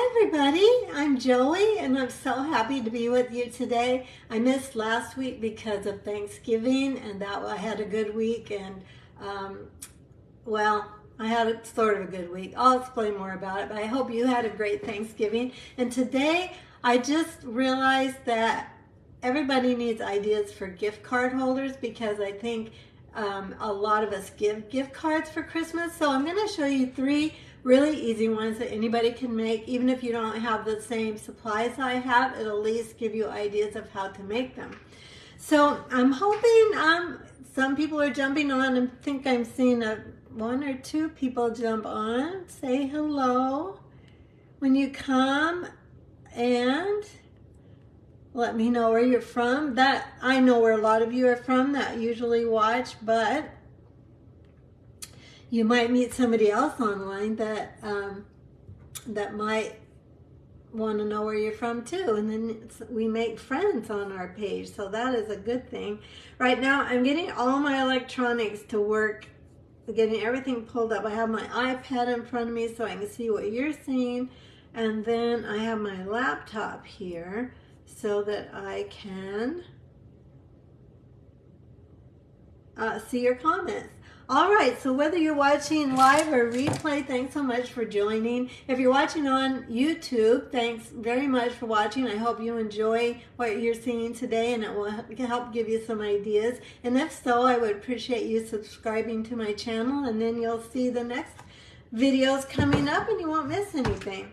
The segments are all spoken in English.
everybody, I'm Joey and I'm so happy to be with you today. I missed last week because of Thanksgiving and that I had a good week and well, I had a sort of a good week. I'll explain more about it, but I hope you had a great Thanksgiving. And today I just realized that everybody needs ideas for gift card holders because I think a lot of us give gift cards for Christmas. So I'm going to show you 3 really easy ones that anybody can make. Even if you don't have the same supplies I have, it'll at least give you ideas of how to make them. So I'm hoping some people are jumping on. I think I'm seeing 1 or 2 people jump on. Say hello when you come and let me know where you're from. That I know where a lot of you are from that usually watch, but you might meet somebody else online that that might want to know where you're from too, and then we make friends on our page, so that is a good thing. Right now I'm getting all my electronics to work, getting everything pulled up. I have my iPad in front of me so I can see what you're seeing, and then I have my laptop here so that I can see your comments. All right, so whether you're watching live or replay, thanks so much for joining. If you're watching on YouTube, thanks very much for watching. I hope you enjoy what you're seeing today and it will help give you some ideas. And if so, I would appreciate you subscribing to my channel, and then you'll see the next videos coming up and you won't miss anything.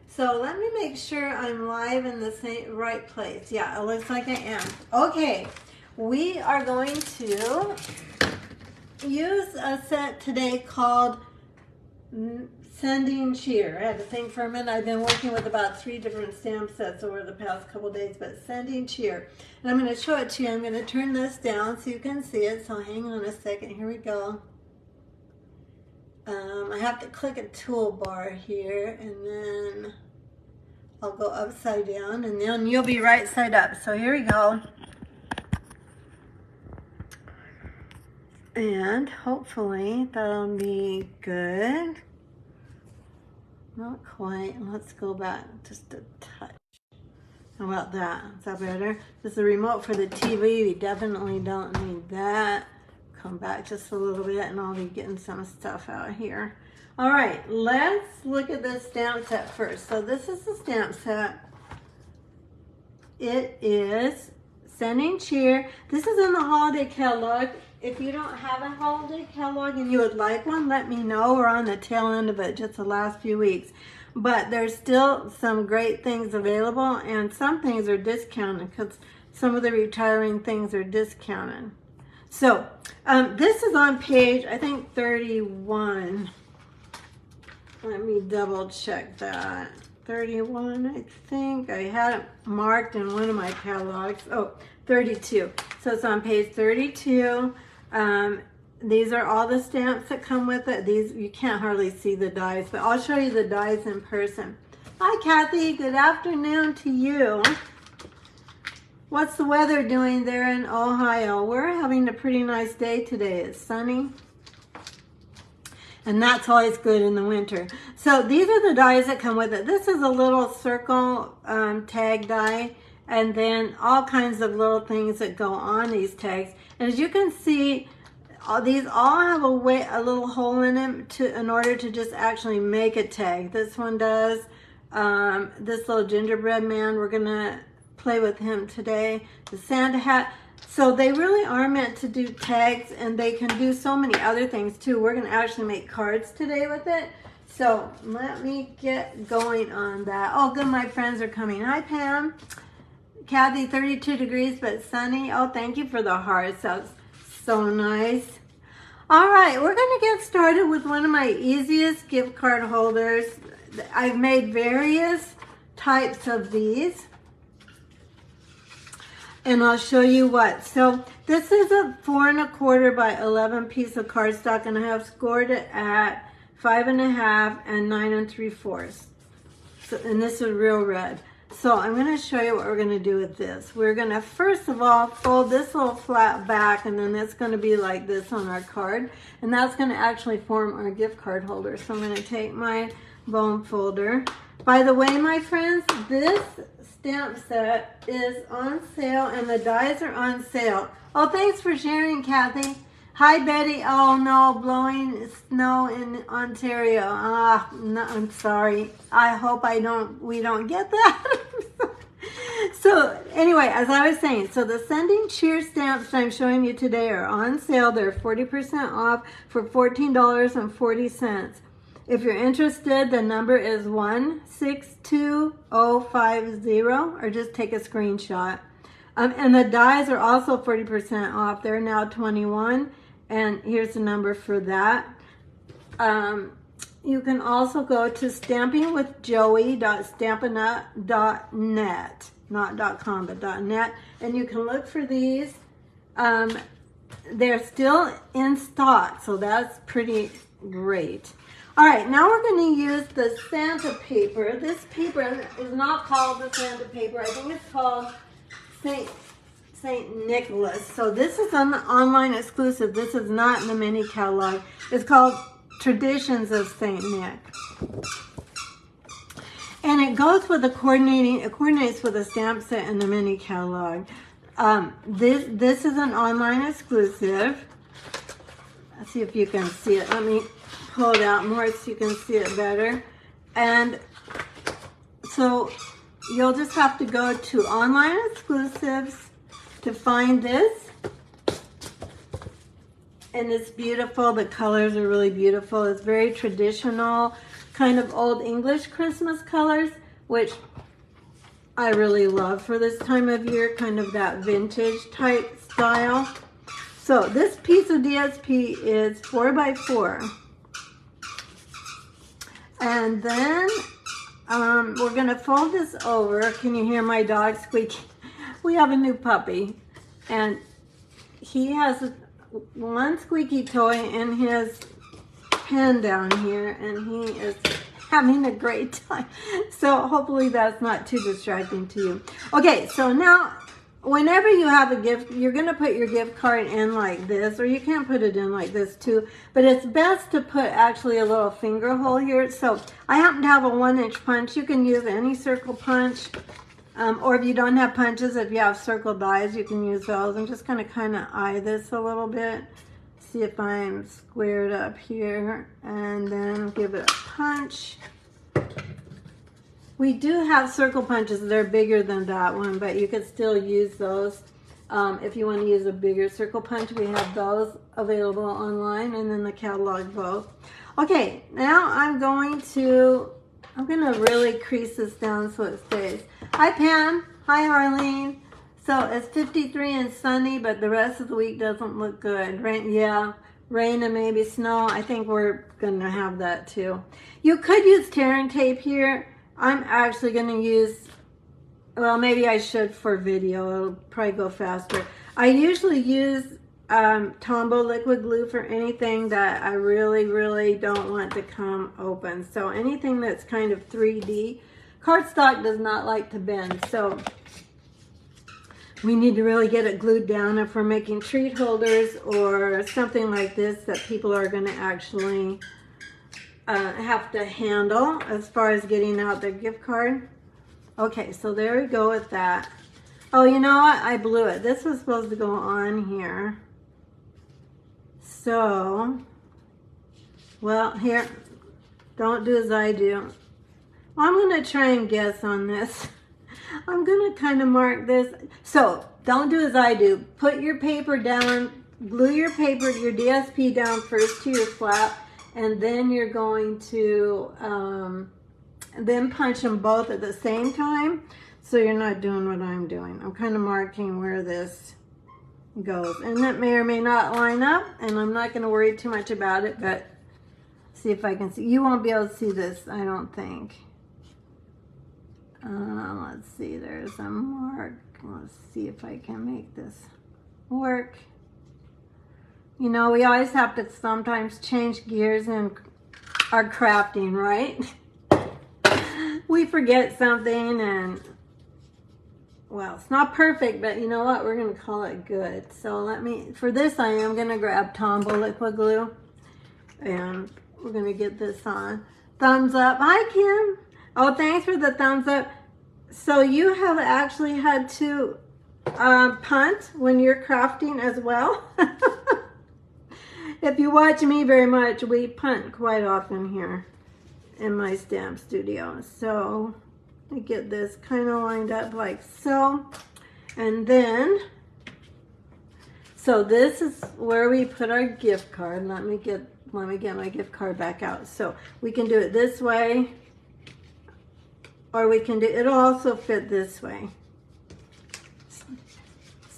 So let me make sure I'm live in the right place. Yeah, it looks like I am. Okay, we are going to use a set today called Sending Cheer. I had to think for a minute. I've been working with about 3 different stamp sets over the past couple days, but Sending Cheer. And I'm going to show it to you. I'm going to turn this down so you can see it. So hang on a second. Here we go. I have to click a toolbar here, and then I'll go upside down, and then you'll be right side up. So here we go. And hopefully that'll be good. Not quite. Let's go back just a touch. How about that? Is that better? This is the remote for the TV. We definitely don't need that. Come back just a little bit and I'll be getting some stuff out here. All right, let's look at this stamp set first. So this is the stamp set. It is Sending Cheer. This is in the holiday catalog. If you don't have a holiday catalog and you would like one, let me know. We're on the tail end of it, just the last few weeks. But there's still some great things available, and some things are discounted because some of the retiring things are discounted. So this is on page, I think, 31. Let me double check that. 31, I think. I had it marked in one of my catalogs. Oh, 32. So it's on page 32. These are all the stamps that come with it. These, you can't hardly see the dies, but I'll show you the dies in person. Hi, Kathy. Good afternoon to you. What's the weather doing there in Ohio? We're having a pretty nice day today. It's sunny. And that's always good in the winter. So these are the dies that come with it. This is a little circle tag die, and then all kinds of little things that go on these tags. And as you can see, these all have a little hole in them in order to just actually make a tag. This one does. This little gingerbread man, we're gonna play with him today. The Santa hat. So they really are meant to do tags, and they can do so many other things too. We're gonna actually make cards today with it. So let me get going on that. Oh, good, my friends are coming. Hi, Pam. Kathy, 32 degrees but sunny. Oh, thank you for the hearts. That's so nice. All right, we're gonna get started with one of my easiest gift card holders. I've made various types of these, and I'll show you what. So this is a 4 1/4 by 11 piece of cardstock, and I have scored it at 5 1/2 and 9 3/4. So, and this is real red. So I'm going to show you what we're going to do with this. We're going to first of all fold this little flat back, and then it's going to be like this on our card, and that's going to actually form our gift card holder. So I'm going to take my bone folder By the way, my friends, this stamp set is on sale and the dies are on sale. Oh, thanks for sharing, Kathy. Hi, Betty. Oh, no, blowing snow in Ontario. Ah, no, I'm sorry. I hope we don't get that. So anyway, as I was saying, so the Sending Cheer stamps I'm showing you today are on sale. They're 40% off for $14.40. If you're interested, the number is 162050, or just take a screenshot. And the dies are also 40% off. They're now 21, and here's the number for that. You can also go to stampingwithjoey.stampin.net, not .com, but .net, and you can look for these. They're still in stock, so that's pretty great. All right, now we're going to use the Santa paper. This paper is not called the Santa paper. I think it's called Saint Nicholas. So this is an online exclusive. This is not in the mini catalog. It's called Traditions of Saint Nick. And it goes with it coordinates with the stamp set in the mini catalog. This is an online exclusive. Let's see if you can see it. Let me pull it out more so you can see it better. And so you'll just have to go to online exclusives to find this. And it's beautiful. The colors are really beautiful. It's very traditional, kind of old English Christmas colors, which I really love for this time of year, kind of that vintage type style. So this piece of DSP is 4x4. And then we're going to fold this over. Can you hear my dog squeaking? We have a new puppy, and he has one squeaky toy in his pen down here, and he is having a great time. So hopefully that's not too distracting to you. Okay, so now whenever you have a gift, you're going to put your gift card in like this, or you can put it in like this too, but it's best to put actually a little finger hole here. So I happen to have a 1-inch punch. You can use any circle punch, or if you don't have punches, if you have circle dies, you can use those. I'm just going to kind of eye this a little bit, see if I'm squared up here, and then give it a punch. We do have circle punches. They're bigger than that one, but you could still use those. If you want to use a bigger circle punch, we have those available online and in the catalog both. Okay, now I'm going to really crease this down so it stays. Hi, Pam. Hi, Harleen. So it's 53 and sunny, but the rest of the week doesn't look good. Rain, yeah, rain and maybe snow. I think we're going to have that too. You could use tear and tape here. I'm actually going to use, well, maybe I should for video. It'll probably go faster. I usually use Tombow liquid glue for anything that I really don't want to come open. So anything that's kind of 3D. Cardstock does not like to bend, so we need to really get it glued down if we're making treat holders or something like this that people are going to actually have to handle as far as getting out their gift card. Okay, so there we go with that. Oh, you know what? I blew it. This was supposed to go on here. So, well, here, don't do as I do. Well, I'm going to try and guess on this. I'm going to kind of mark this. So, don't do as I do. Put your paper down, glue your paper, your DSP down first to your flap, and then you're going to then punch them both at the same time, so you're not doing what I'm doing. I'm kind of marking where this goes, and that may or may not line up, and I'm not going to worry too much about it, but see if I can see. You won't be able to see this, I don't think. Let's see, there's a mark. Let's see if I can make this work. You know, we always have to sometimes change gears in our crafting, right? We forget something, and well, it's not perfect, but you know what? We're going to call it good. So let me, for this, I am going to grab Tombow liquid glue, and we're going to get this on. Thumbs up. Hi, Kim. Oh, thanks for the thumbs up. So you have actually had to punt when you're crafting as well? If you watch me very much, we punt quite often here in my stamp studio. So I get this kind of lined up like so. And then, so this is where we put our gift card. Let me get my gift card back out. So we can do it this way, or we can do, it'll also fit this way.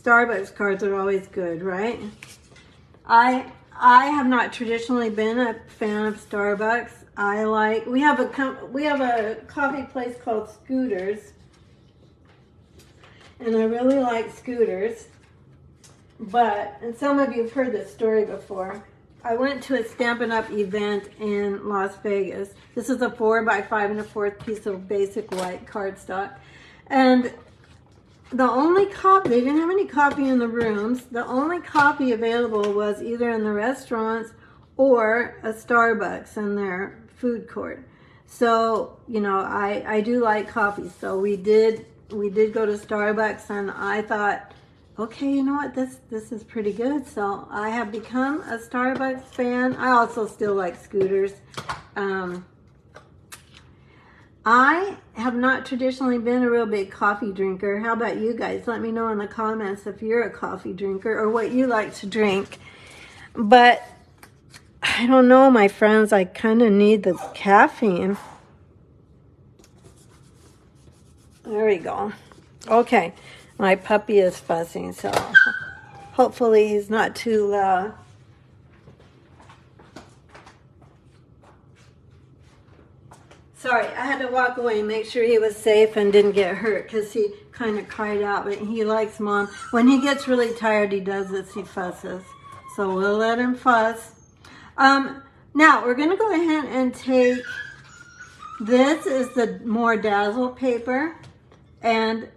Starbucks cards are always good, right? I have not traditionally been a fan of Starbucks. We have a coffee place called Scooters, and I really like Scooters. And some of you have heard this story before. I went to a Stampin' Up! Event in Las Vegas. This is a 4x5 1/4 piece of basic white cardstock. And the only coffee, they didn't have any coffee in the rooms. The only coffee available was either in the restaurants or a Starbucks in their food court. So, you know, I do like coffee. So we did go to Starbucks, and I thought, okay, you know what, this is pretty good. So I have become a Starbucks fan. I also still like Scooters. I have not traditionally been a real big coffee drinker. How about you guys? Let me know in the comments if you're a coffee drinker or what you like to drink. But I don't know, my friends, I kind of need the caffeine. There we go. Okay. My puppy is fussing, so hopefully he's not too loud. Sorry, I had to walk away and make sure he was safe and didn't get hurt because he kind of cried out, but he likes Mom. When he gets really tired, he does this, he fusses. So we'll let him fuss. Now, we're going to go ahead and take, this is the more dazzle paper, and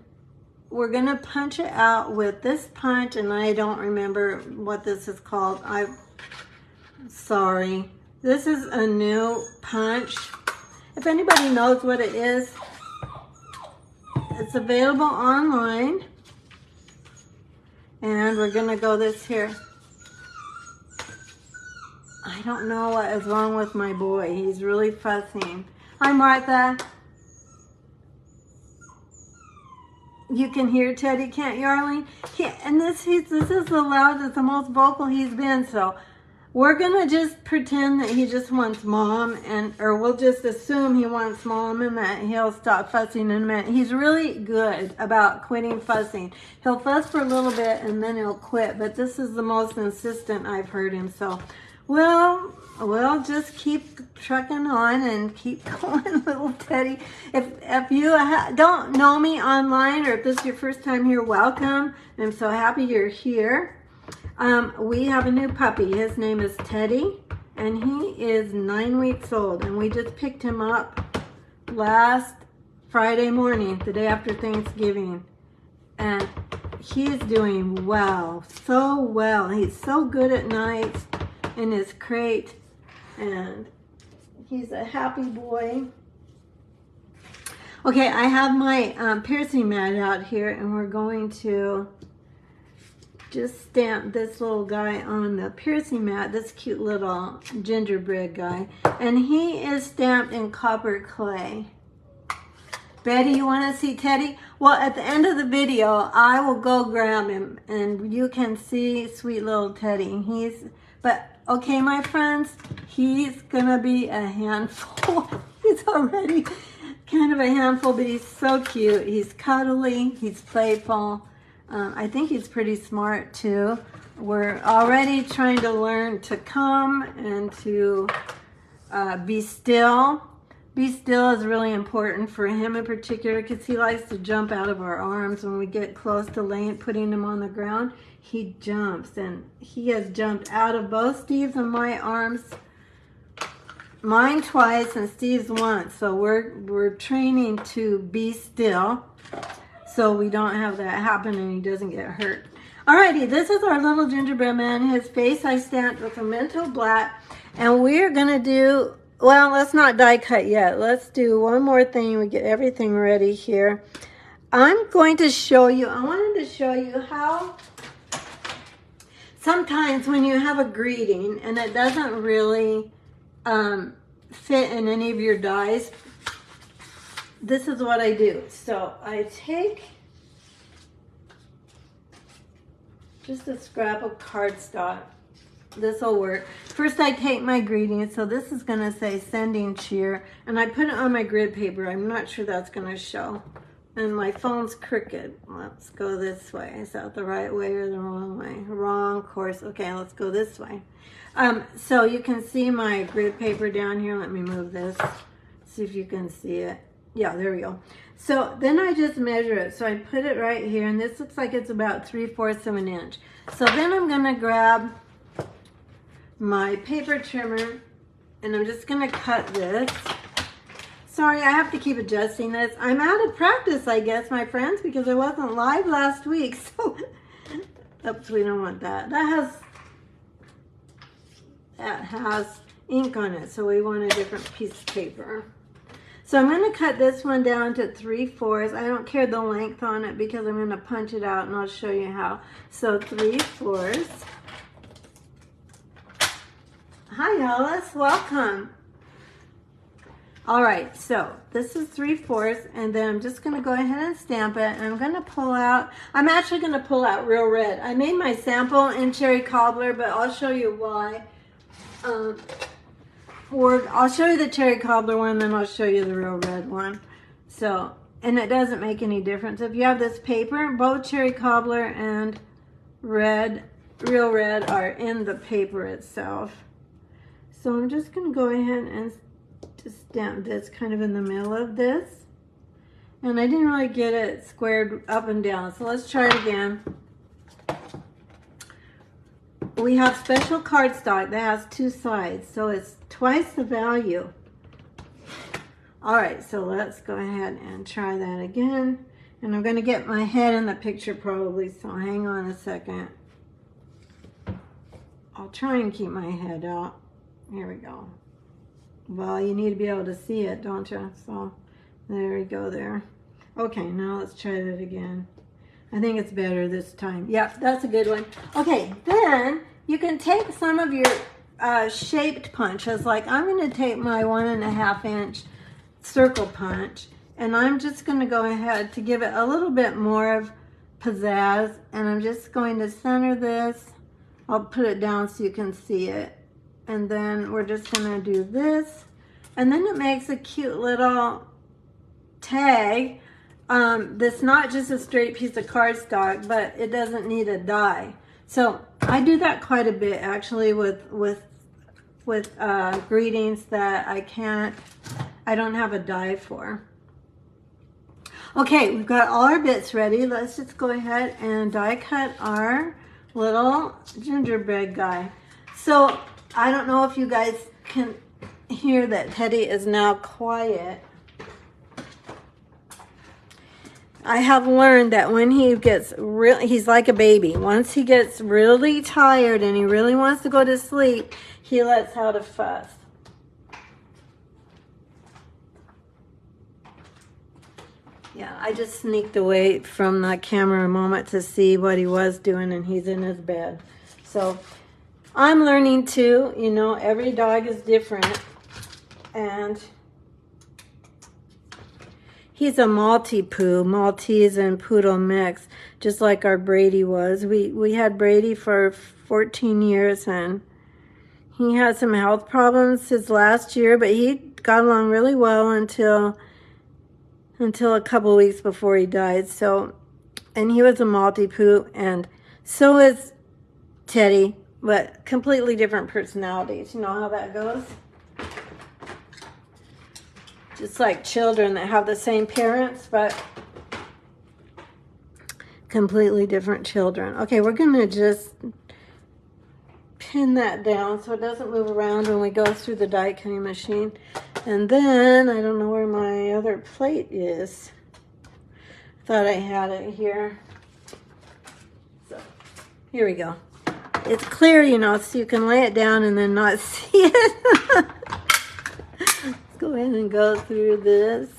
we're going to punch it out with this punch, and I don't remember what this is called. I'm sorry. This is a new punch. If anybody knows what it is, it's available online. And we're going to go this here. I don't know what is wrong with my boy. He's really fussing. Hi, Martha. You can hear Teddy, can't you, Arlene? And this is the loudest, the most vocal he's been. So we're gonna just pretend that he just wants Mom, or we'll just assume he wants Mom, and that he'll stop fussing in a minute. He's really good about quitting fussing. He'll fuss for a little bit and then he'll quit. But this is the most insistent I've heard him. So we'll just keep trucking on and keep going, little Teddy. If you don't know me online, or if this is your first time here, welcome. I'm so happy you're here. We have a new puppy. His name is Teddy, and he is 9 weeks old. And we just picked him up last Friday morning, the day after Thanksgiving. And he's doing well, so well. He's so good at night in his crate, and he's a happy boy. Okay, I have my piercing mat out here, and we're going to just stamp this little guy on the piercing mat, this cute little gingerbread guy, and he is stamped in copper clay. Betty, you want to see Teddy? Well, at the end of the video, I will go grab him, and you can see sweet little Teddy. Okay, my friends, he's gonna be a handful. He's already kind of a handful, but he's so cute. He's cuddly, he's playful. I think he's pretty smart too. We're already trying to learn to come and to be still. Be still is really important for him in particular, because he likes to jump out of our arms when we get close to putting him on the ground. He jumps, and he has jumped out of both Steve's and my arms. Mine twice and Steve's once. So we're training to be still, so we don't have that happen and he doesn't get hurt. Alrighty, this is our little gingerbread man. His face I stamped with a Mento Black, and we're gonna do well, let's not die cut yet. Let's do one more thing. We get everything ready here. I'm going to show you, I wanted to show you how sometimes when you have a greeting and it doesn't really fit in any of your dies, this is what I do. So I take just a scrap of cardstock. This will work. First I take my greeting, so this is going to say sending cheer, and I put it on my grid paper. I'm not sure that's going to show. And my phone's crooked. Let's go this way. Is that the right way or the wrong way? Wrong course. Okay, let's go this way. So you can see my grid paper down here. Let me move this. See if you can see it. Yeah, there we go. So then I just measure it. So I put it right here, and this looks like it's about 3/4 of an inch. So then I'm going to grab my paper trimmer, and I'm just going to cut this. Sorry, I have to keep adjusting this. I'm out of practice, I guess, my friends, because I wasn't live last week. So, oops, we don't want that. That has ink on it, so we want a different piece of paper. So I'm going to cut this one down to 3/4. I don't care the length on it because I'm going to punch it out, and I'll show you how. So 3/4. Hi, Alice. Welcome. All right, so this is 3/4, and then I'm just going to go ahead and stamp it. And I'm going to pull out, I'm actually going to pull out Real Red. I made my sample in Cherry Cobbler, but I'll show you why. I'll show you the Cherry Cobbler one, then I'll show you the Real Red one. So, and it doesn't make any difference. If you have this paper, both Cherry Cobbler and Real Red are in the paper itself. So I'm just going to go ahead and just stamp this kind of in the middle of this. And I didn't really get it squared up and down, so let's try it again. We have special cardstock that has 2 sides, so it's twice the value. All right, so let's go ahead and try that again. And I'm going to get my head in the picture probably, so hang on a second. I'll try and keep my head out. Here we go. Well, you need to be able to see it, don't you? So there we go there. Okay, now let's try that again. I think it's better this time. Yep, that's a good one. Okay, then you can take some of your shaped punches. Like I'm going to take my 1.5 inch circle punch, and I'm just going to go ahead to give it a little bit more of pizzazz, and I'm just going to center this. I'll put it down so you can see it. And then we're just going to do this. And then it makes a cute little tag. That's not just a straight piece of cardstock, but it doesn't need a die. So I do that quite a bit actually with greetings that I don't have a die for. Okay, we've got all our bits ready. Let's just go ahead and die cut our little gingerbread guy. So I don't know if you guys can hear that Teddy is now quiet. I have learned that when he gets he's like a baby. Once he gets really tired and he really wants to go to sleep, he lets out a fuss. Yeah, I just sneaked away from the camera a moment to see what he was doing, and he's in his bed. So I'm learning too, you know, every dog is different, and he's a Maltese and Poodle mix, just like our Brady was. We had Brady for 14 years, and he had some health problems his last year, but he got along really well until a couple weeks before he died. So, and he was a Maltese, and so is Teddy, but completely different personalities. You know how that goes? Just like children that have the same parents, but completely different children. Okay, we're going to just pin that down so it doesn't move around when we go through the die cutting machine. And then, I don't know where my other plate is. Thought I had it here. So, here we go. It's clear, you know, so you can lay it down and then not see it. go ahead and go through this.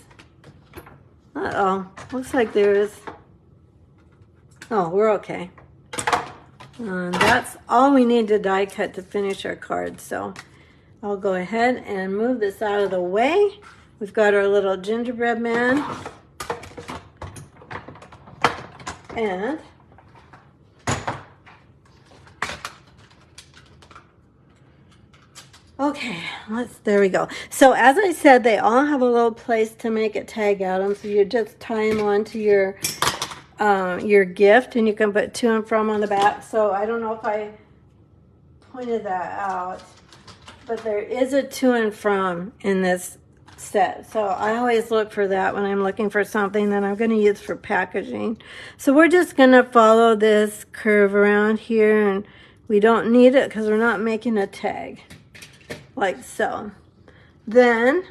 Uh-oh, looks like there's, oh, we're okay. That's all we need to die cut to finish our card. So I'll go ahead and move this out of the way. We've got our little gingerbread man. And okay, there we go. So as I said, they all have a little place to make a tag out of them. So you just tie them onto your gift, and you can put to and from on the back. So I don't know if I pointed that out, but there is a to and from in this set. So I always look for that when I'm looking for something that I'm going to use for packaging. So we're just going to follow this curve around here, and we don't need it because we're not making a tag, like so. Then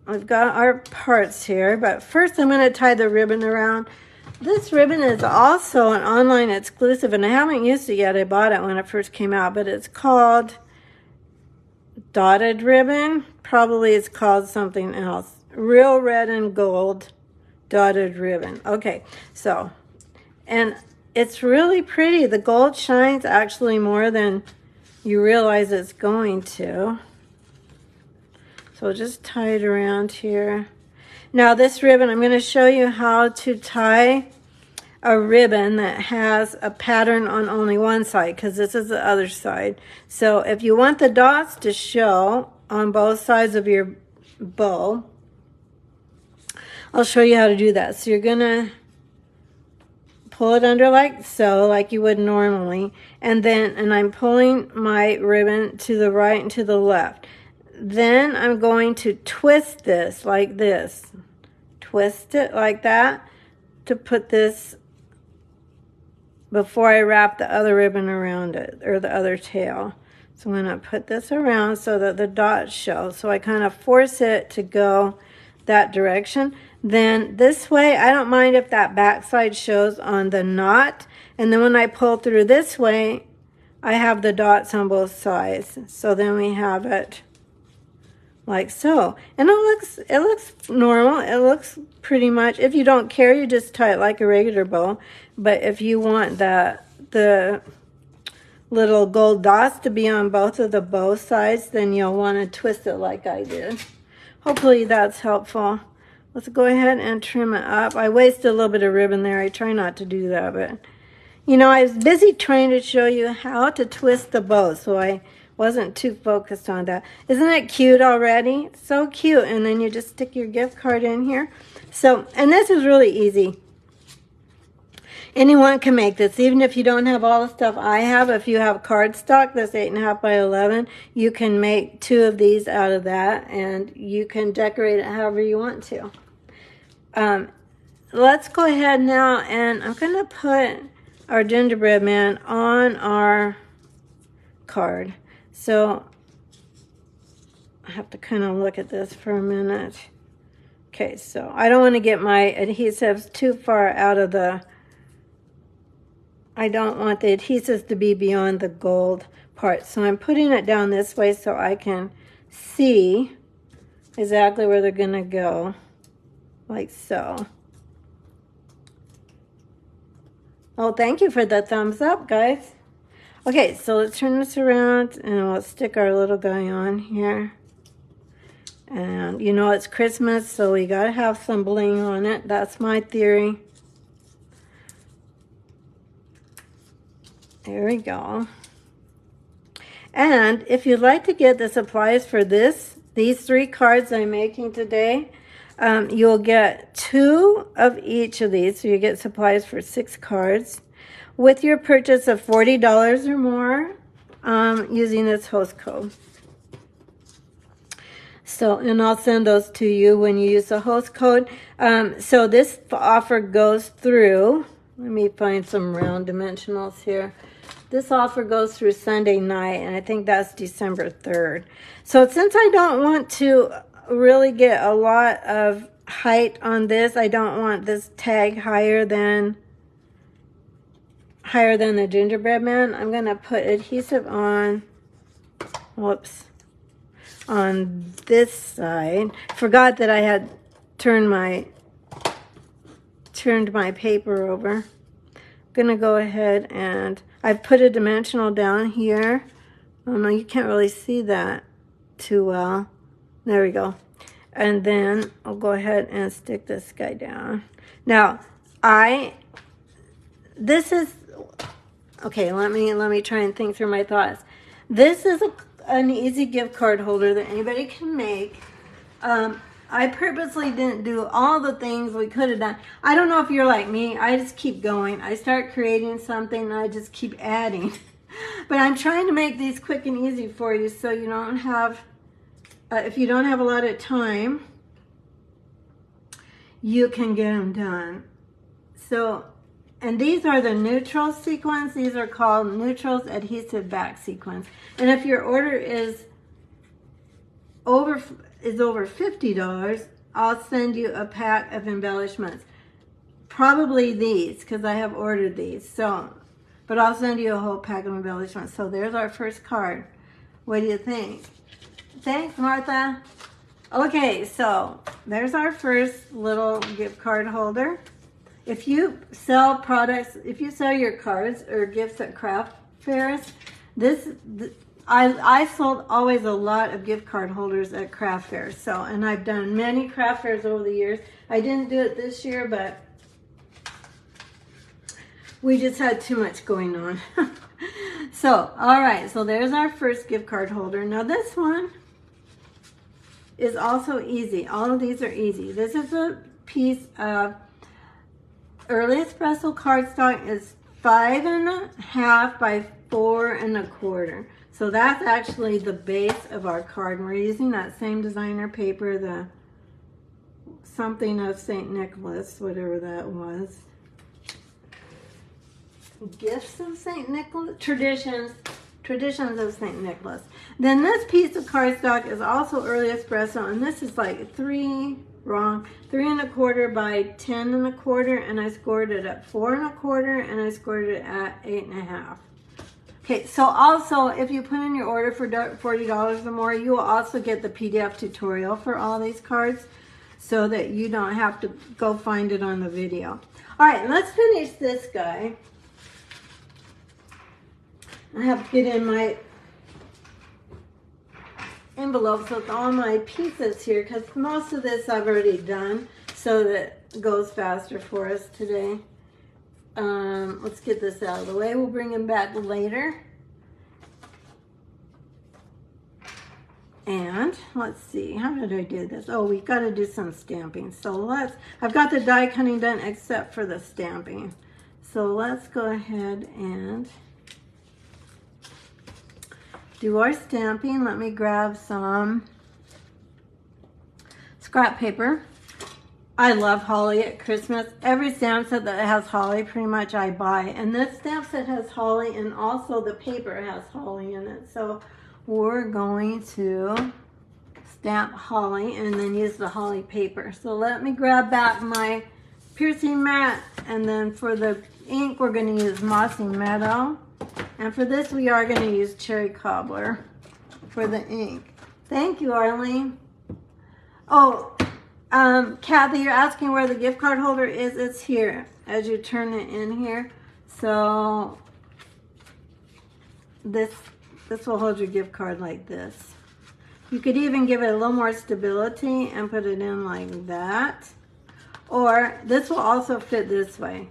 we've got our parts here, but first I'm going to tie the ribbon around. This ribbon is also an online exclusive, and I haven't used it yet. I bought it when it first came out, but it's called Dotted Ribbon. Probably it's called something else. Real red and gold dotted ribbon. Okay, so, and it's really pretty. The gold shines actually more than you realize it's going to. So just tie it around here. Now this ribbon, I'm going to show you how to tie a ribbon that has a pattern on only one side, because this is the other side. So if you want the dots to show on both sides of your bow, I'll show you how to do that. So you're going to pull it under like so, like you would normally, and I'm pulling my ribbon to the right and to the left. Then I'm going to twist this like this. Twist it like that to put this before I wrap the other ribbon around it, or the other tail. So I'm going to put this around so that the dots show. So I kind of force it to go that direction. Then this way, I don't mind if that back side shows on the knot. And then when I pull through this way, I have the dots on both sides. So then we have it like so. And it looks normal. It looks pretty much, if you don't care, you just tie it like a regular bow. But if you want the little gold dots to be on both of the bow sides, then you'll want to twist it like I did. Hopefully that's helpful. Let's go ahead and trim it up. I wasted a little bit of ribbon there. I try not to do that, but you know, I was busy trying to show you how to twist the bow, so I wasn't too focused on that. Isn't it cute already? So cute. And then you just stick your gift card in here. So, and this is really easy. Anyone can make this, even if you don't have all the stuff I have. If you have cardstock that's 8.5 by 11, you can make 2 of these out of that, and you can decorate it however you want to. Let's go ahead now, and I'm going to put our gingerbread man on our card. So I have to kind of look at this for a minute. Okay, so I don't want to get my adhesives too far out of the, I don't want the adhesives to be beyond the gold part. So I'm putting it down this way so I can see exactly where they're going to go, like so. Oh, thank you for the thumbs up, guys. Okay, so let's turn this around and we'll stick our little guy on here. And you know it's Christmas, so we gotta have some bling on it. That's my theory. There we go. And if you'd like to get the supplies for these 3 cards I'm making today, you'll get 2 of each of these. So you get supplies for 6 cards with your purchase of $40 or more using this host code. So, and I'll send those to you when you use the host code. So this offer goes through, let me find some round dimensionals here. This offer goes through Sunday night, and I think that's December 3rd. So since I don't want to really get a lot of height on this, I don't want this tag higher than the gingerbread man, I'm going to put adhesive on. Whoops. on this side. Forgot that I had turned my paper over. I'm gonna go ahead and I've put a dimensional down here. Oh no, you can't really see that too well. There we go. And then I'll go ahead and stick this guy down. Now, this is, okay, let me try and think through my thoughts. This is an easy gift card holder that anybody can make. I purposely didn't do all the things we could have done. I don't know if you're like me. I just keep going. I start creating something and I just keep adding. But I'm trying to make these quick and easy for you so you don't have, if you don't have a lot of time, you can get them done. So, and these are the neutral sequins. These are called Neutrals Adhesive Back Sequins. And if your order is over $50, I'll send you a pack of embellishments. Probably these, because I have ordered these. So, but I'll send you a whole pack of embellishments. So there's our first card. What do you think? Thanks, Martha. Okay, so there's our first little gift card holder. If you sell products, if you sell your cards or gifts at craft fairs, I sold always a lot of gift card holders at craft fairs. So, and I've done many craft fairs over the years. I didn't do it this year, but we just had too much going on. So, all right, so there's our first gift card holder. Now this one is also easy. All of these are easy. This is a piece of Early Espresso cardstock. Is 5.5 by 4 1/4. So that's actually the base of our card. And we're using that same designer paper, the something of St. Nicholas, whatever that was. Gifts of St. Nicholas? Traditions of St. Nicholas. Then this piece of cardstock is also Early Espresso, and this is like 3 1/4 by 10 1/4, and I scored it at 4 1/4, and I scored it at 8.5. Okay, so also if you put in your order for $40 or more, you will also get the PDF tutorial for all these cards so that you don't have to go find it on the video. All right, let's finish this guy. I have to get in my envelopes with all my pieces here because most of this I've already done, so that it goes faster for us today. Let's get this out of the way. We'll bring them back later. And let's see, how did I do this? Oh, we've got to do some stamping. So I've got the die cutting done except for the stamping. So let's go ahead and do our stamping. Let me grab some scrap paper. I love holly at Christmas. Every stamp set that has holly, pretty much I buy. And this stamp set has holly, and also the paper has holly in it. So we're going to stamp holly and then use the holly paper. So let me grab back my piercing mat, and then for the ink, we're going to use Mossy Meadow. And for this, we are going to use Cherry Cobbler for the ink. Thank you, Arlene. Oh, Kathy, you're asking where the gift card holder is. It's here as you turn it in here. So this will hold your gift card like this. You could even give it a little more stability and put it in like that. Or this will also fit this way.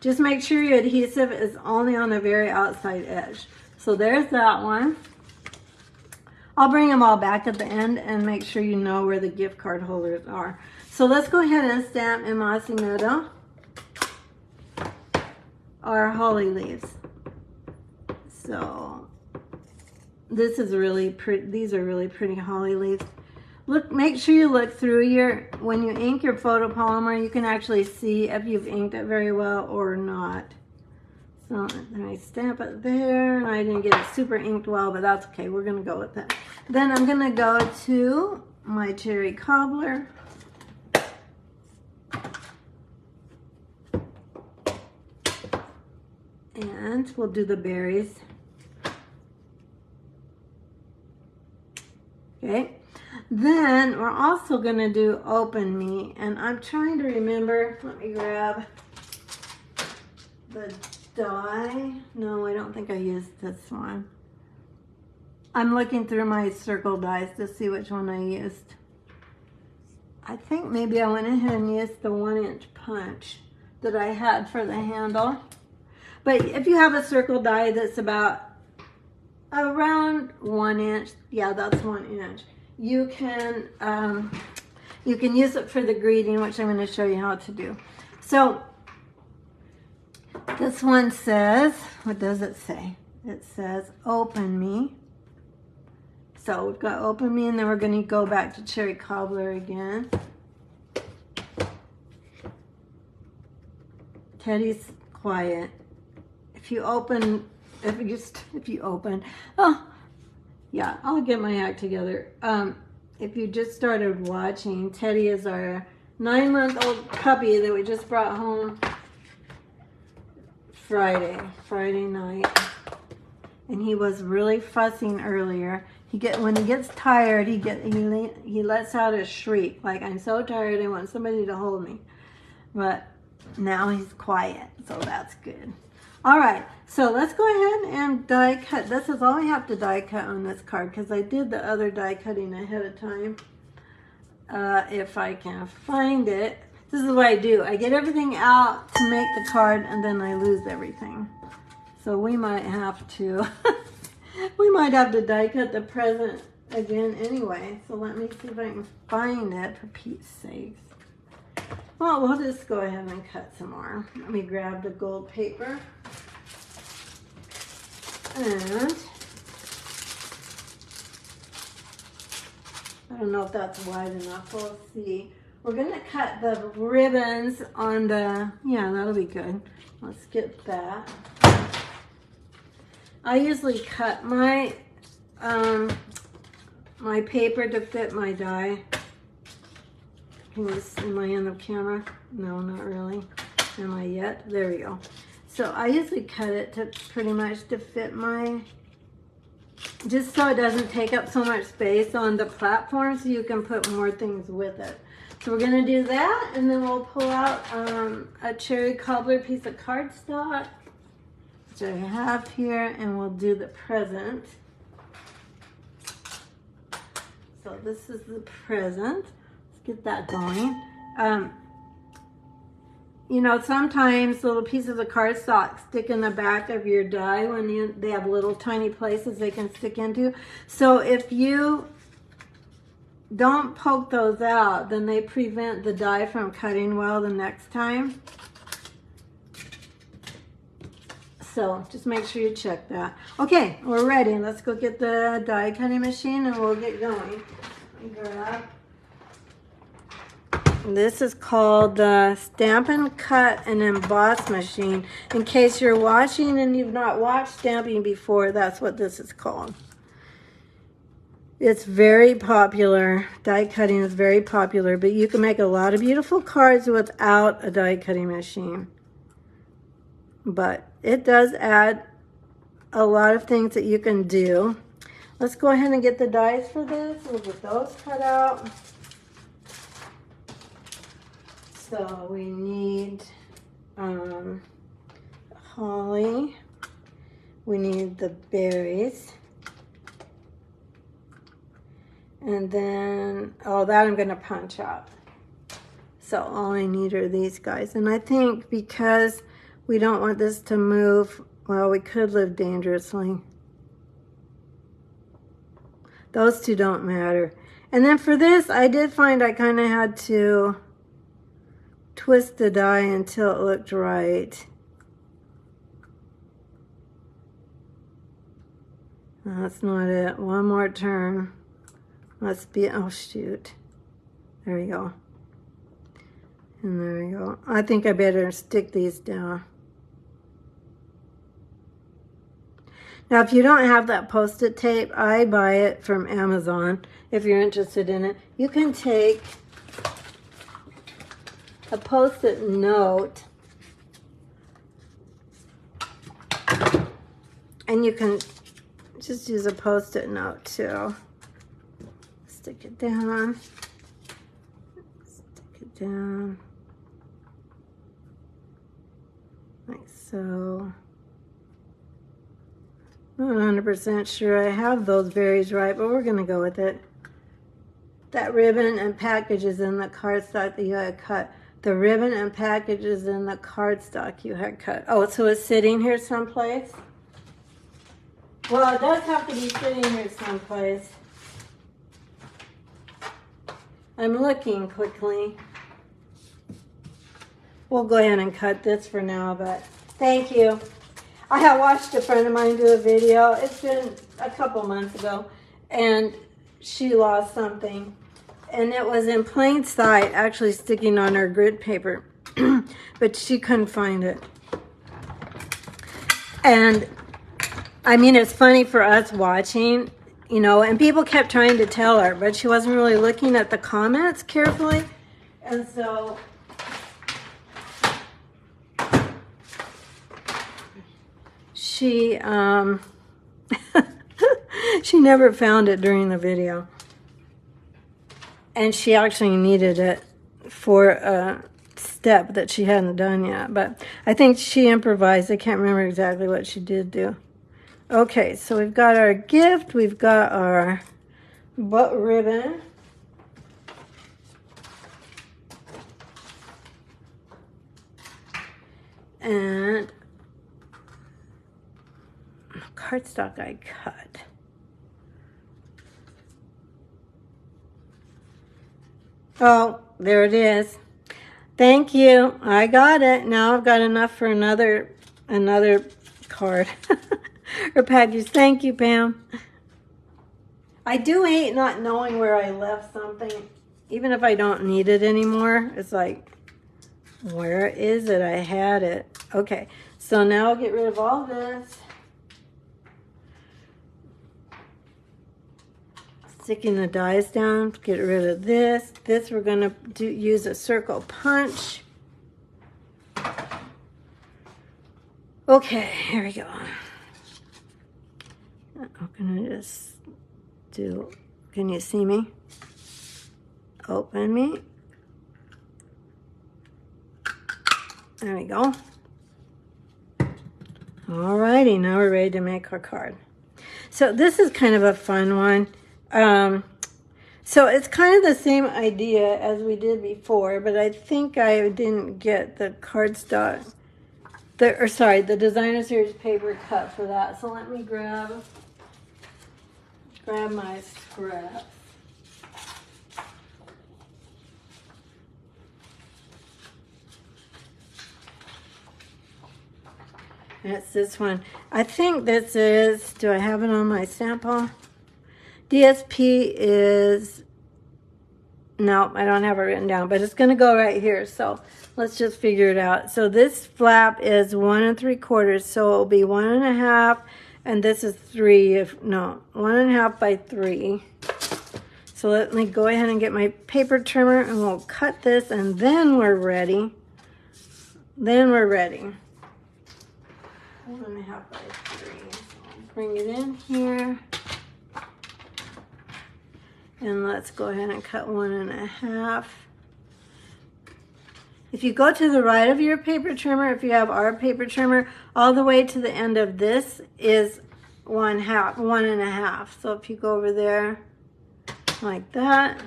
Just make sure your adhesive is only on the very outside edge. So there's that one. I'll bring them all back at the end and make sure you know where the gift card holders are. So let's go ahead and stamp in Mossy Meadow our holly leaves. So this is really pretty. These are really pretty holly leaves. Look, make sure you look through when you ink your photopolymer, you can actually see if you've inked it very well or not. So I stamp it there, and I didn't get it super inked well, but that's okay. We're going to go with it. Then I'm going to go to my Cherry Cobbler. And we'll do the berries. Okay. Then we're also going to do Open Me. And I'm trying to remember. Let me grab the die. No, I don't think I used this one. I'm looking through my circle dies to see which one I used. I think maybe I went ahead and used the 1-inch punch that I had for the handle. But if you have a circle die that's about around 1 inch, yeah, that's 1 inch, you can use it for the greeting, which I'm going to show you how to do. So this one says, what does it say? It says Open Me. So we've got Open Me, and then we're going to go back to Cherry Cobbler again. Teddy's quiet. If you open, oh, yeah, I'll get my act together. If you just started watching, Teddy is our 9-month-old puppy that we just brought home Friday night. And he was really fussing earlier. When he gets tired, he lets out a shriek, like, I'm so tired, I want somebody to hold me. But now he's quiet, so that's good. All right, so let's go ahead and die cut. This is all I have to die cut on this card because I did the other die cutting ahead of time. If I can find it. This is what I do. I get everything out to make the card, and then I lose everything. So we might have to die cut the present again anyway. So let me see if I can find it, for Pete's sakes. Well, we'll just go ahead and cut some more. Let me grab the gold paper. And I don't know if that's wide enough. We'll see. We're going to cut the ribbons on the, yeah, that'll be good. Let's get that. I usually cut my my paper to fit my die. Can you see, am I in the camera? No, not really. Am I yet? There we go. So I usually cut it to pretty much to fit my, just so it doesn't take up so much space on the platform, so you can put more things with it. So we're gonna do that, and then we'll pull out a Cherry Cobbler piece of cardstock, which I have here, and we'll do the present. So this is the present. Let's get that going. You know, sometimes little pieces of cardstock stick in the back of your die when they have little tiny places they can stick into. So if you don't poke those out, then they prevent the die from cutting well the next time. So just make sure you check that. Okay, we're ready. Let's go get the die cutting machine and we'll get going. Let me grab. This is called the Stampin' Cut and Emboss Machine. In case you're watching and you've not watched stamping before, that's what this is called. It's very popular. Die cutting is very popular, but you can make a lot of beautiful cards without a die cutting machine. But it does add a lot of things that you can do. Let's go ahead and get the dies for this. We'll get those cut out. So we need holly. We need the berries. And then, oh, that I'm going to punch out. So all I need are these guys. And I think because we don't want this to move, well, we could live dangerously. Those two don't matter. And then for this, I did find I kind of had to twist the die until it looked right. That's not it. One more turn. Must be, oh shoot. There we go. And there we go. I think I better stick these down. Now, if you don't have that Post-it tape, I buy it from Amazon. If you're interested in it, you can take a Post-it note and you can just use a Post-it note too. it down. Stick it down. Like so. Not 100% sure I have those berries right, but we're going to go with it. That ribbon and package is in the cardstock that you had cut. The ribbon and package is in the cardstock you had cut. Oh, so it's sitting here someplace? Well, it does have to be sitting here someplace. I'm looking quickly. We'll go ahead and cut this for now, but thank you. I had watched a friend of mine do a video. It's been a couple months ago, and she lost something. And it was in plain sight, actually sticking on her grid paper, but she couldn't find it. And I mean, it's funny for us watching, you know, and people kept trying to tell her, but she wasn't really looking at the comments carefully. And so she she never found it during the video. And she actually needed it for a step that she hadn't done yet. But I think she improvised. I can't remember exactly what she did do. Okay, so we've got our gift. We've got our butt ribbon. And cardstock I cut. Oh, there it is. Thank you. I got it. Now I've got enough for another card or package. Thank you, Pam. I do hate not knowing where I left something, even if I don't need it anymore. It's like, where is it? I had it. Okay, so now I'll get rid of all this. Sticking the dies down, get rid of this. This we're gonna use a circle punch. Okay, here we go. I'm gonna just do, can you see me? Open me. There we go. Alrighty, now we're ready to make our card. So this is kind of a fun one. So it's kind of the same idea as we did before, but I think I didn't get the cardstock, the designer series paper cut for that. So let me grab my scrap. And it's this one. I think this is, do I have it on my sample? DSP is, no, I don't have it written down, but it's going to go right here. So let's just figure it out. So this flap is 1 3/4, so it'll be 1 1/2, and this is 3. No, 1 1/2 by 3. So let me go ahead and get my paper trimmer, and we'll cut this, and then we're ready. Then we're ready. 1 1/2 by 3. So I'll bring it in here. And let's go ahead and cut 1 1/2. If you go to the right of your paper trimmer, if you have our paper trimmer, all the way to the end of this is 1 1/2. So if you go over there like that,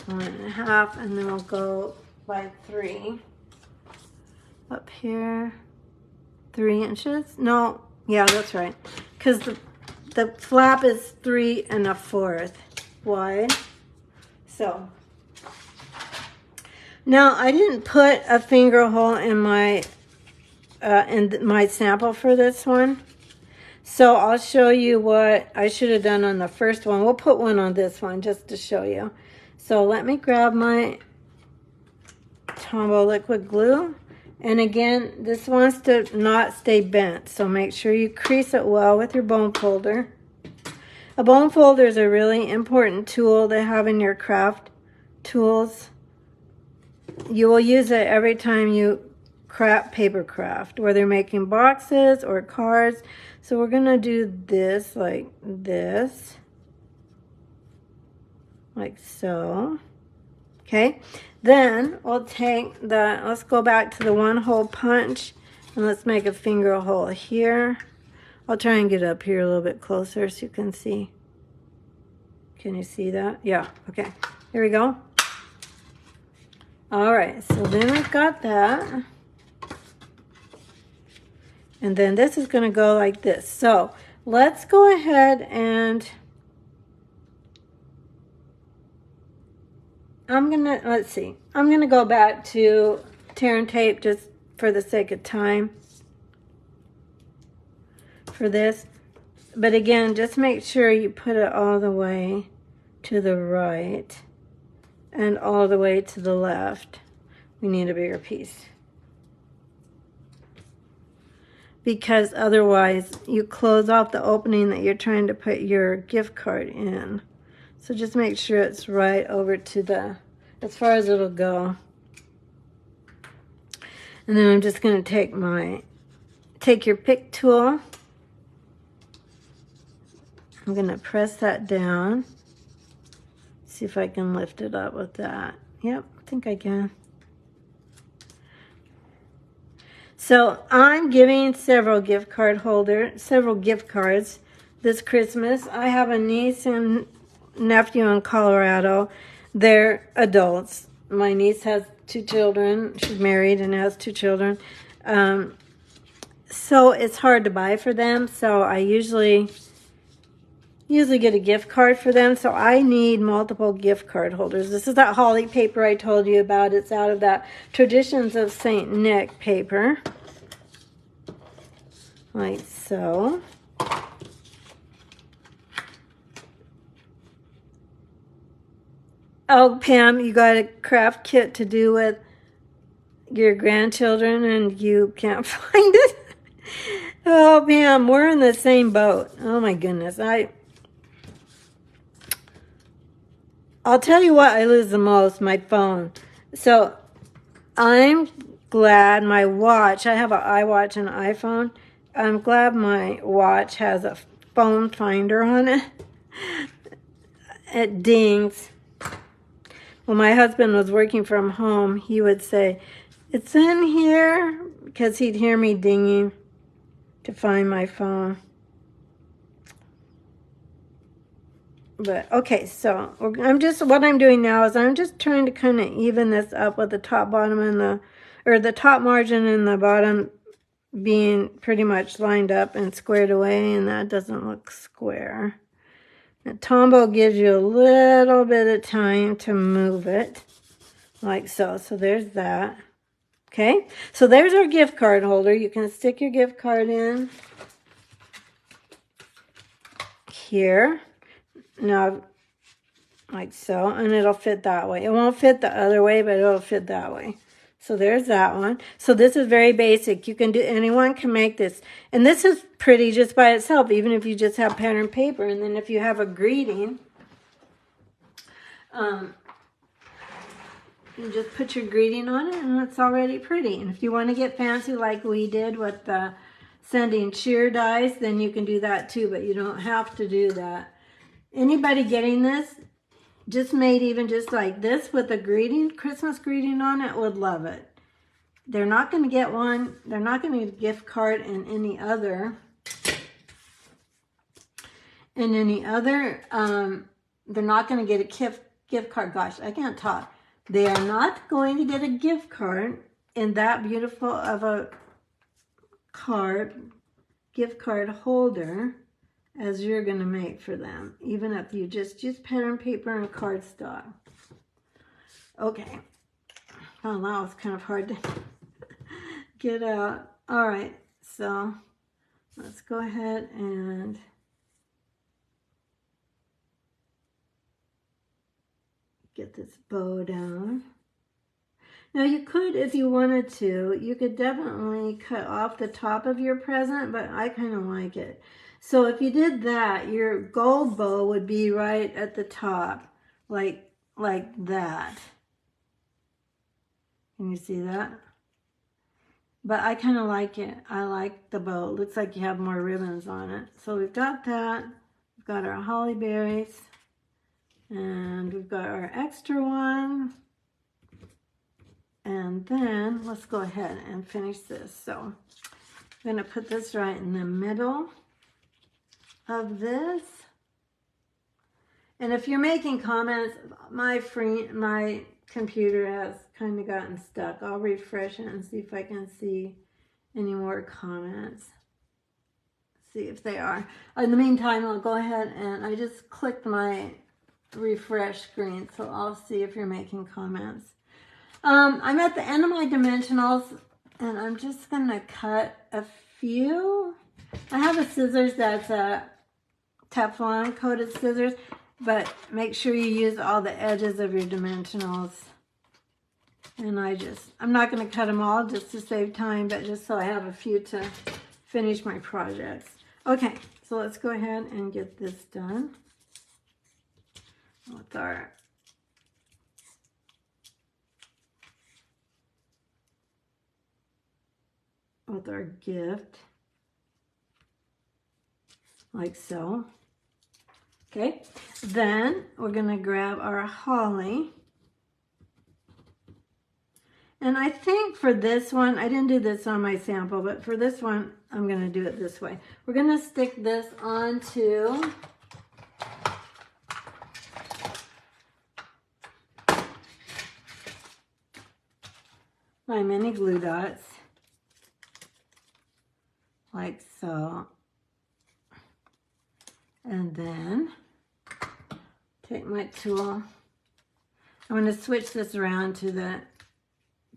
1 1/2, and then we'll go by 3. Up here, 3 inches. No, yeah, that's right. Because the flap is 3 1/4 wide. So now I didn't put a finger hole in my sample for this one, so I'll show you what I should have done on the first one. We'll put one on this one just to show you. So let me grab my Tombow liquid glue, and again, this wants to not stay bent, so make sure you crease it well with your bone folder. A bone folder is a really important tool to have in your craft tools. You will use it every time you paper craft, whether you're making boxes or cards. So we're gonna do this like this. like so. Okay, then we'll take let's go back to the 1-hole punch, and let's make a finger hole here. I'll try and get up here a little bit closer so you can see. Can you see that? Yeah, okay. Here we go. All right, so then we've got that. And then this is going to go like this. So let's go ahead and I'm going to go back to tear and tape just for the sake of time for this. But again, just make sure you put it all the way to the right and all the way to the left. We need a bigger piece, because otherwise you close off the opening that you're trying to put your gift card in. So just make sure it's right over to as far as it'll go. And then I'm just going to take your pick tool. I'm going to press that down. See if I can lift it up with that. Yep, I think I can. So I'm giving several gift cards this Christmas. I have a niece and nephew in Colorado. They're adults. My niece has 2 children. She's married and has 2 children. So it's hard to buy for them. So I usually get a gift card for them. So I need multiple gift card holders. This is that holly paper I told you about. It's out of that Traditions of St. Nick paper. Like so. Oh, Pam, you got a craft kit to do with your grandchildren and you can't find it? Oh, Pam, we're in the same boat. Oh, my goodness. I'll tell you what I lose the most, my phone. So I'm glad my watch, I have an iWatch and an iPhone. I'm glad my watch has a phone finder on it. It dings. When my husband was working from home, he would say, "It's in here," because he'd hear me dinging to find my phone. But okay, so what I'm doing now is I'm just trying to kind of even this up with the top, bottom, and the top margin and the bottom being pretty much lined up and squared away, and that doesn't look square. And Tombow gives you a little bit of time to move it, like so. So there's that. Okay, so there's our gift card holder. You can stick your gift card in here. Now, like so, and it'll fit that way. It won't fit the other way, but it'll fit that way. So there's that one. So this is very basic. Anyone can make this. And this is pretty just by itself, even if you just have pattern paper. And then if you have a greeting, you just put your greeting on it and it's already pretty. And if you want to get fancy like we did with the sending cheer dies, then you can do that too, but you don't have to do that. Anybody getting this, just made even just like this with a greeting, Christmas greeting on it, would love it. They're not going to get one. They're not going to get a gift card in any other. They're not going to get a gift card. Gosh, I can't talk. They are not going to get a gift card in that beautiful of a gift card holder as you're going to make for them, even if you just use pattern paper and cardstock. Okay. Oh, that was kind of hard to get out. All right, so let's go ahead and get this bow down. Now you could, if you wanted to, you could definitely cut off the top of your present, but I kind of like it. So if you did that, your gold bow would be right at the top, like that. Can you see that? But I kind of like it. I like the bow. It looks like you have more ribbons on it. So we've got that. We've got our holly berries. And we've got our extra one. And then let's go ahead and finish this. So I'm going to put this right in the middle of this. And if you're making comments, my computer has kind of gotten stuck. I'll refresh it and see if I can see any more comments. See if they are. In the meantime, I'll go ahead and I just clicked my refresh screen, so I'll see if you're making comments. I'm at the end of my dimensionals, and I'm just going to cut a few. I have a scissors that's a Teflon coated scissors, but make sure you use all the edges of your dimensionals. And I'm not going to cut them all just to save time, but just so I have a few to finish my projects. Okay, so let's go ahead and get this done with our gift, like so. Okay, then we're going to grab our holly. And I think for this one, I didn't do this on my sample, but for this one, I'm going to do it this way. We're going to stick this onto my mini glue dots, like so. And then take my tool. I'm going to switch this around to the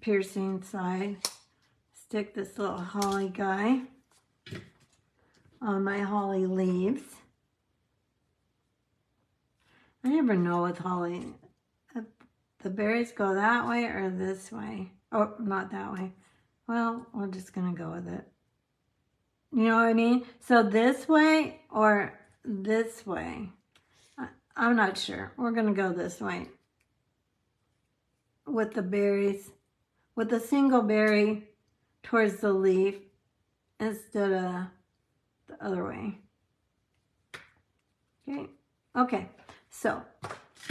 piercing side. Stick this little holly guy on my holly leaves. I never know with holly, if the berries go that way or this way. Oh, not that way. Well, we're just going to go with it. You know what I mean? So this way or this way. I'm not sure. We're going to go this way with the berries, with a single berry towards the leaf instead of the other way. Okay. Okay. So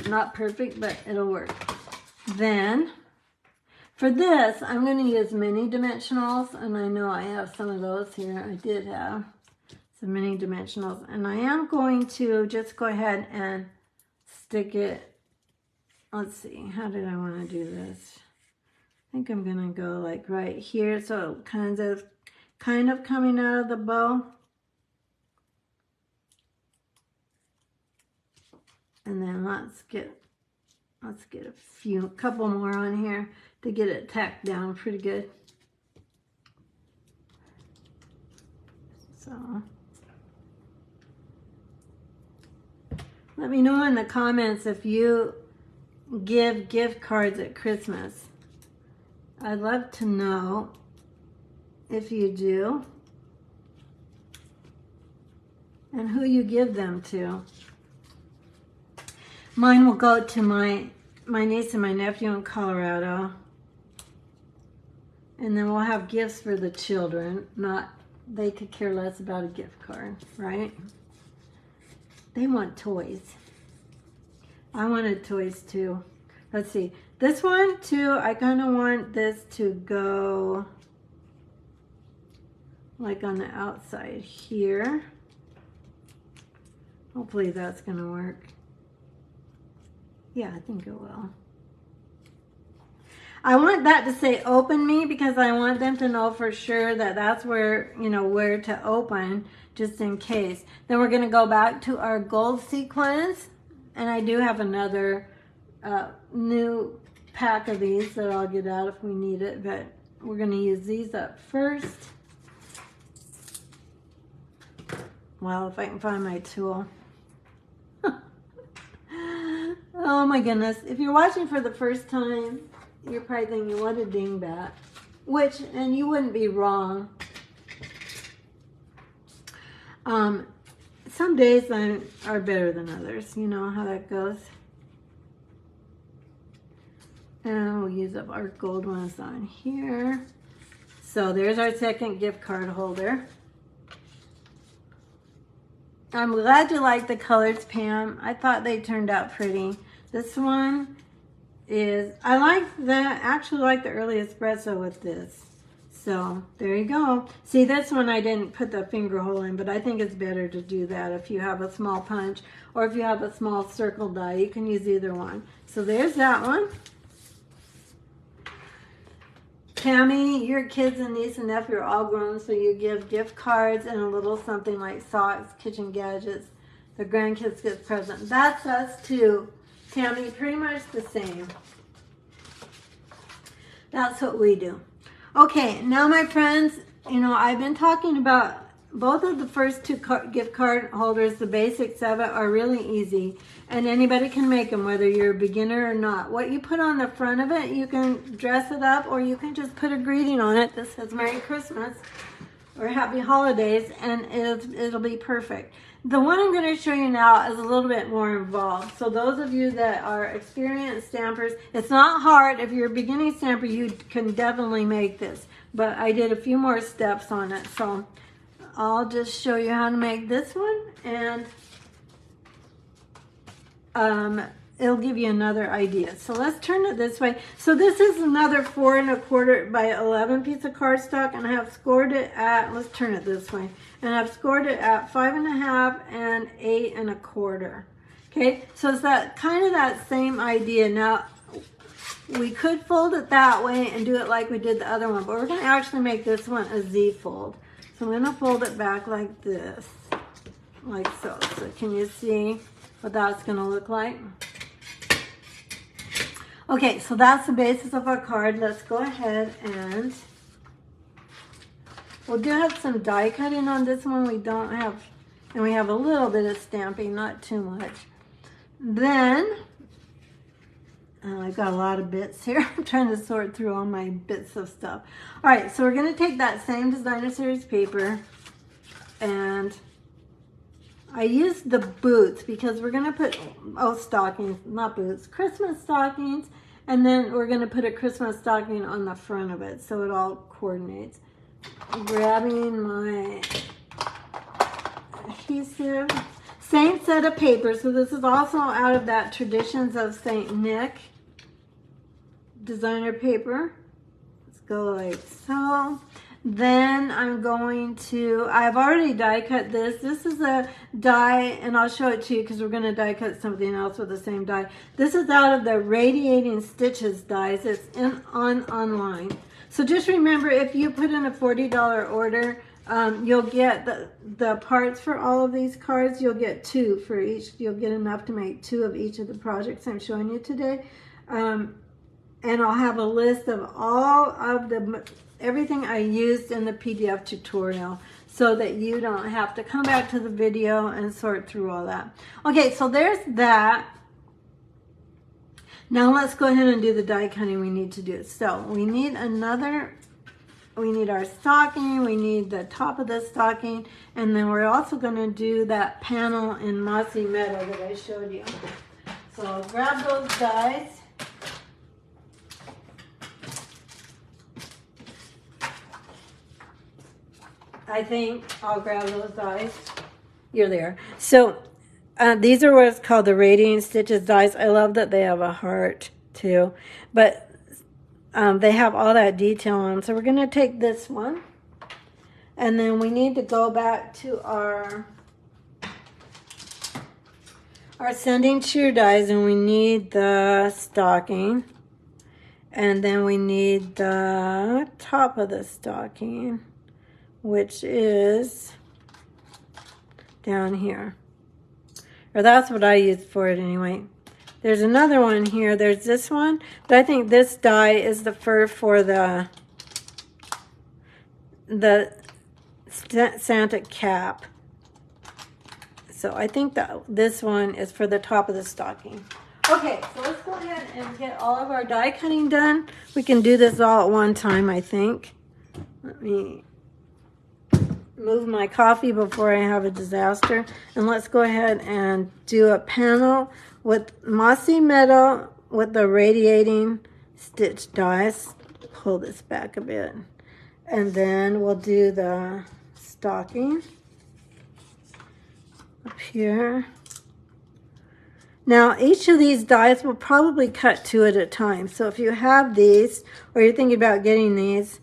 not perfect, but it'll work. Then for this, I'm going to use mini dimensionals, and I know I have some of those here. I did have some mini dimensionals, and I am going to just go ahead and stick it. Let's see, how did I want to do this? I think I'm going to go like right here, so kind of coming out of the bow. And then let's get a couple more on here to get it tacked down pretty good. So let me know in the comments if you give gift cards at Christmas. I'd love to know if you do and who you give them to. Mine will go to my niece and my nephew in Colorado. And then we'll have gifts for the children. They could care less about a gift card, right? They want toys. I wanted toys too. Let's see. This one too, I kind of want this to go like on the outside here. Hopefully that's going to work. Yeah, I think it will. I want that to say open me because I want them to know for sure that that's where, where to open, just in case. Then we're going to go back to our gold sequins. And I do have another new pack of these that I'll get out if we need it. But we're going to use these up first. Well, if I can find my tool. Oh my goodness. If you're watching for the first time, you're probably thinking, what a dingbat. And you wouldn't be wrong. Some days are better than others. You know how that goes. And we'll use up our gold ones on here. So there's our second gift card holder. I'm glad you like the colors, Pam. I thought they turned out pretty. This one is, actually like the early espresso with this. So there you go. See, this one I didn't put the finger hole in, but I think it's better to do that if you have a small punch or if you have a small circle die. You can use either one. So there's that one. Tammy, your kids and niece and nephew are all grown, so you give gift cards and a little something like socks, kitchen gadgets. The grandkids get present. That's us too. Tammy, pretty much the same. That's what we do. Okay, now my friends, you know, I've been talking about both of the first two gift card holders. The basics of it are really easy, and anybody can make them, whether you're a beginner or not. What you put on the front of it, you can dress it up, or you can just put a greeting on it that says Merry Christmas or Happy Holidays, and it'll be perfect. The one I'm going to show you now is a little bit more involved. So those of you that are experienced stampers, it's not hard. If you're a beginning stamper, you can definitely make this. But I did a few more steps on it. So I'll just show you how to make this one, and it'll give you another idea. So let's turn it this way. So this is another 4 1/4 by 11 piece of cardstock, and I have scored it at, let's turn it this way, and I've scored it at 5 1/2 and 8 1/4. Okay, so it's that kind of that same idea. Now we could fold it that way and do it like we did the other one, but we're going to actually make this one a Z fold. So I'm going to fold it back like this, like so. So can you see what that's going to look like? Okay, so that's the basis of our card. Let's go ahead and we'll do have some die cutting on this one. We don't have, and we have a little bit of stamping, not too much. Then, I've got a lot of bits here. I'm trying to sort through all my bits of stuff. All right, so we're going to take that same Designer Series paper, and I used the boots because we're going to put, stockings, not boots, Christmas stockings, and then we're going to put a Christmas stocking on the front of it so it all coordinates. I'm grabbing my adhesive. Same set of paper, so this is also out of that Traditions of St. Nick designer paper. Let's go like so. Then I'm going to, I've already die cut this. This is a die, and I'll show it to you because we're going to die cut something else with the same die. This is out of the Radiating Stitches dies. It's online. So just remember, if you put in a $40 order, you'll get the parts for all of these cards. You'll get 2 for each. You'll get enough to make 2 of each of the projects I'm showing you today. And I'll have a list of all of everything I used in the PDF tutorial so that you don't have to come back to the video and sort through all that. Okay, so there's that. Now let's go ahead and do the die cutting we need to do. So we need our stocking, we need the top of the stocking, and then we're also going to do that panel in Mossy Meadow that I showed you. So I'll grab those dies. I think I'll grab those dies. You're there. So these are what's called the Radiating Stitches dies. I love that they have a heart too, but they have all that detail on. So we're going to take this one, and then we need to go back to our sending cheer dies, and we need the stocking, and then we need the top of the stocking, which is down here. Or that's what I used for it anyway. There's another one here. There's this one, but I think this die is the fur for the Santa cap. So I think that this one is for the top of the stocking. Okay, so let's go ahead and get all of our die cutting done. We can do this all at one time, I think. Let me move my coffee before I have a disaster. And let's go ahead and do a panel with Mossy Meadow with the Radiating Stitch dies. Pull this back a bit. And then we'll do the stocking. up here. Now, each of these dies will probably cut 2 at a time. So if you have these, or you're thinking about getting these,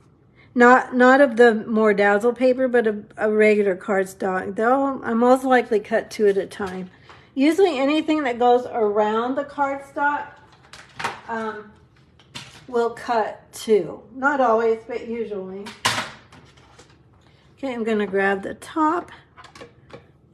not of the more dazzle paper, but a regular cardstock, they'll most likely cut 2 at a time. Usually anything that goes around the cardstock will cut 2. Not always, but usually. Okay, I'm going to grab the top.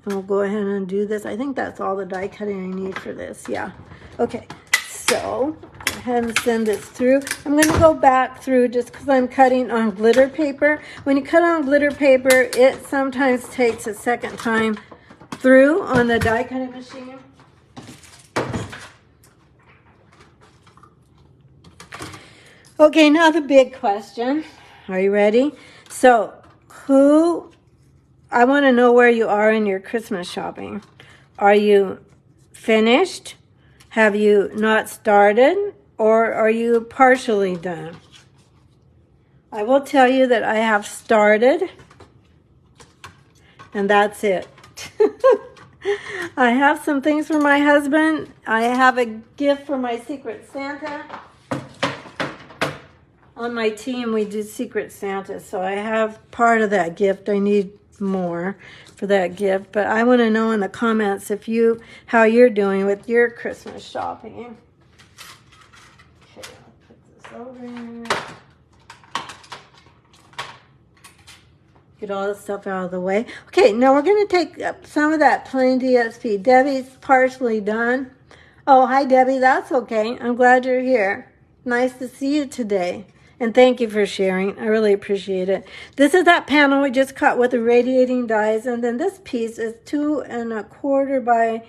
And we'll go ahead and do this. I think that's all the die cutting I need for this. Yeah. Okay. So, go ahead and send this through. I'm going to go back through just because I'm cutting on glitter paper. When you cut on glitter paper, it sometimes takes a second time through on the die cutting machine. Okay, now the big question. Are you ready? So, I want to know where you are in your Christmas shopping. Are you finished? Have you not started? Or are you partially done? I will tell you that I have started, and that's it. I have some things for my husband. I have a gift for my Secret Santa. On my team, we do Secret Santa, so I have part of that gift. I need more for that gift, but I want to know in the comments how you're doing with your Christmas shopping. Okay, I'll put this over here. Get all this stuff out of the way. Okay, now we're going to take some of that plain DSP. Debbie's partially done. Oh, hi Debbie, that's okay. I'm glad you're here. Nice to see you today. And thank you for sharing. I really appreciate it. This is that panel we just cut with the radiating dies. And then this piece is 2 1/4 by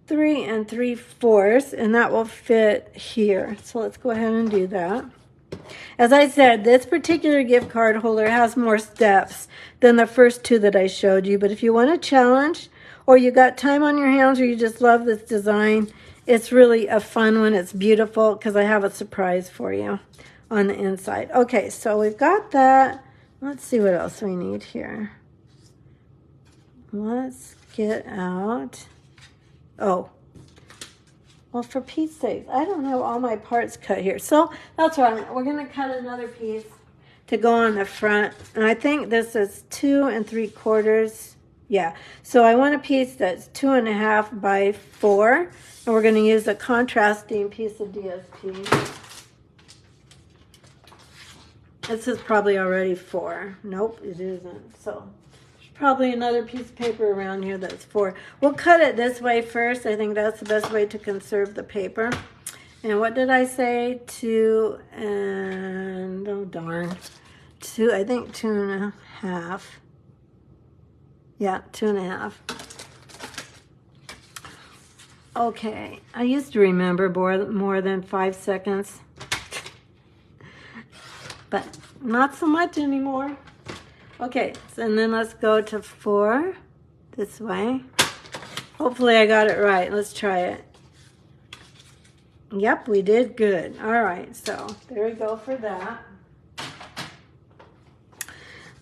3 3/4. And that will fit here. So let's go ahead and do that. As I said, this particular gift card holder has more steps than the first 2 that I showed you. But if you want a challenge, or you got time on your hands, or you just love this design, it's really a fun one. It's beautiful because I have a surprise for you on the inside. Okay, so we've got that. Let's see what else we need here. Let's get out. Oh, well, for Pete's sake, I don't have all my parts cut here. So that's right. We're going to cut another piece to go on the front. And I think this is 2 3/4. Yeah. So I want a piece that's 2 1/2 by 4. And we're going to use a contrasting piece of DSP. This is probably already 4. Nope, it isn't. So there's probably another piece of paper around here that's 4. We'll cut it this way first. I think that's the best way to conserve the paper. And what did I say? 2 and, oh darn, 2, I think 2 1/2. Yeah, 2 1/2. Okay, I used to remember more than 5 seconds. But not so much anymore. Okay, so, and then let's go to 4 this way. Hopefully I got it right. Let's try it. Yep, we did good. All right, so there we go for that.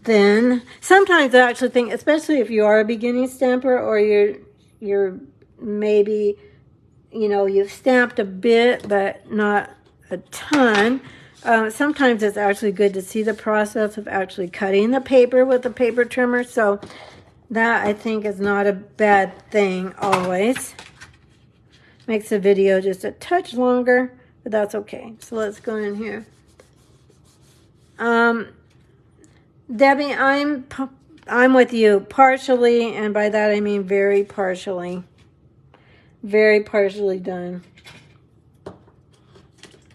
Then sometimes I actually think, especially if you are a beginning stamper, or you're maybe, you've stamped a bit but not a ton. Sometimes it's actually good to see the process of actually cutting the paper with the paper trimmer. So that, I think, is not a bad thing always. Makes the video just a touch longer, but that's okay. So let's go in here. Debbie, I'm with you partially, and by that I mean very partially. Very partially done.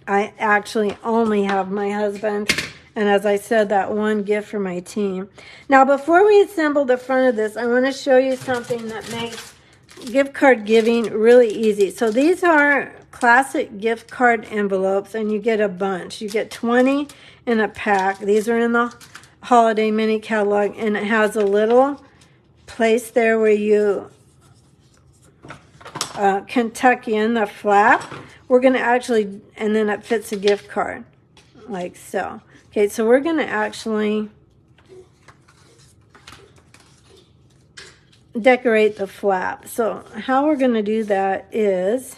I actually only have my husband, and as I said, that one gift for my team. Now, before we assemble the front of this, I want to show you something that makes gift card giving really easy. So these are classic gift card envelopes, and you get a bunch. You get 20 in a pack. These are in the holiday mini catalog, and it has a little place there where you can tuck in the flap. We're going to actually, and then it fits a gift card, like so. Okay, so we're going to actually decorate the flap. So how we're going to do that is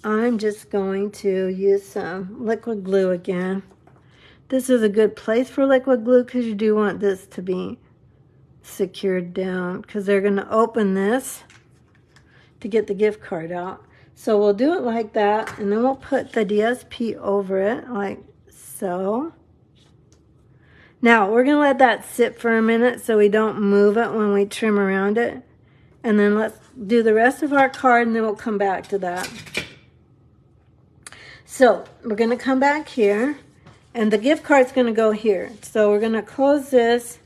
I'm just going to use some liquid glue again. This is a good place for liquid glue because you do want this to be secured down because they're going to open this to get the gift card out. So we'll do it like that, and then we'll put the DSP over it like so. Now we're going to let that sit for a minute so we don't move it when we trim around it. And then let's do the rest of our card, and then we'll come back to that. So we're going to come back here, and the gift card's going to go here. So we're going to close this,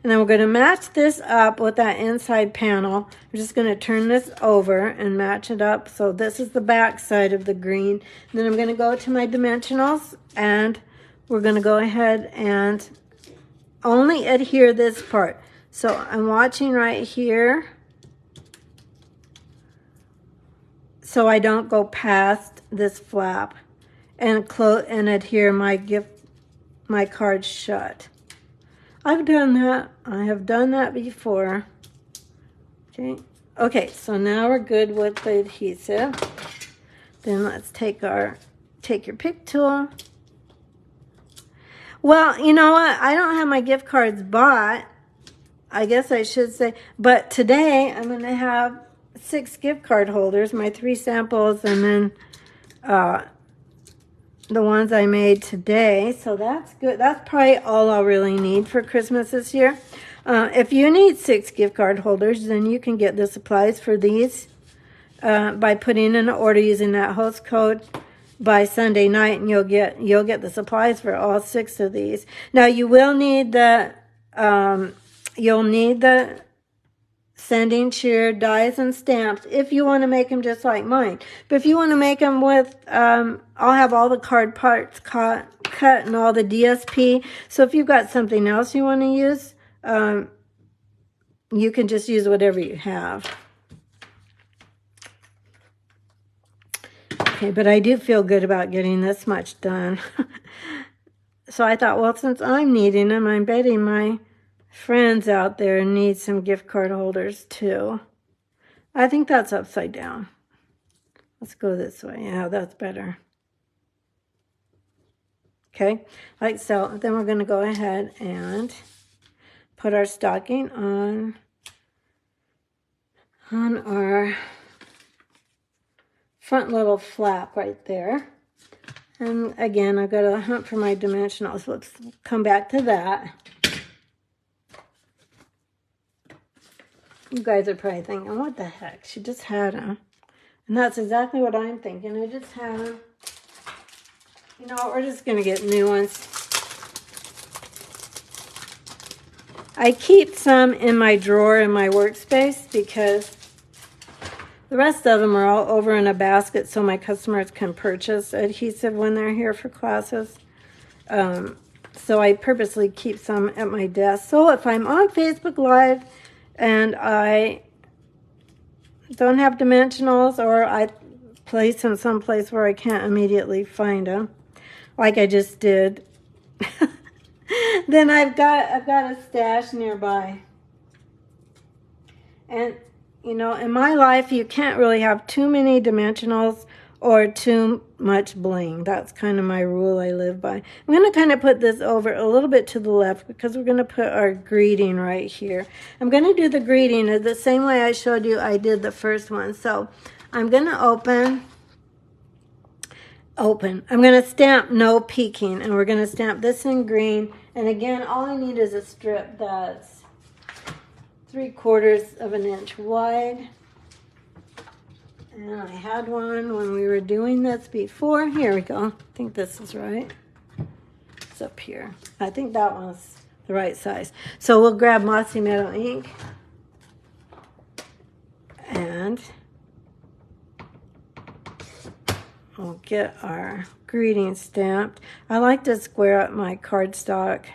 and then we're going to match this up with that inside panel. We're just going to turn this over and match it up. So this is the back side of the green. And then I'm going to go to my dimensionals, and we're going to go ahead and only adhere this part. So I'm watching right here so I don't go past this flap and close and adhere my card shut. I've done that. I have done that before. Okay, so now we're good with the adhesive. Then let's take your pick tool. Well, you know what? I don't have my gift cards bought. I guess I should say. But today I'm going to have 6 gift card holders, my 3 samples, and then the ones I made today. So that's good. That's probably all I'll really need for Christmas this year. If you need 6 gift card holders, then you can get the supplies for these by putting in an order using that host code by Sunday night, and you'll get the supplies for all 6 of these. Now you will need the sanding shear dies and stamps if you want to make them just like mine. But if you want to make them with, I'll have all the card parts cut and all the DSP. So if you've got something else you want to use, you can just use whatever you have. Okay, but I do feel good about getting this much done. So I thought, well, since I'm needing them, I'm betting my friends out there need some gift card holders too. I think that's upside down. Let's go this way. Yeah, that's better. Okay, like so. Then we're going to go ahead and put our stocking on our front little flap right there. And again, I've got to hunt for my dimensionals. Let's come back to that. You guys are probably thinking, what the heck? She just had them. And that's exactly what I'm thinking. I just had them. You know what? We're just going to get new ones. I keep some in my drawer in my workspace because the rest of them are all over in a basket so my customers can purchase adhesive when they're here for classes. So I purposely keep some at my desk. So if I'm on Facebook Live and I don't have dimensionals, or I place them someplace where I can't immediately find them, like I just did, then I've got a stash nearby. And you know, in my life, you can't really have too many dimensionals or too much bling. That's kind of my rule I live by. I'm going to kind of put this over a little bit to the left because we're going to put our greeting right here. I'm going to do the greeting the same way I showed you I did the first one. So I'm going to open. I'm going to stamp no peeking, and we're going to stamp this in green. And again, all I need is a strip that's 3/4 of an inch wide. And I had one when we were doing this before. Here we go. I think this is right. It's up here. I think that one's the right size. So we'll grab Mossy Meadow ink. And we'll get our greeting stamped. I like to square up my cardstock.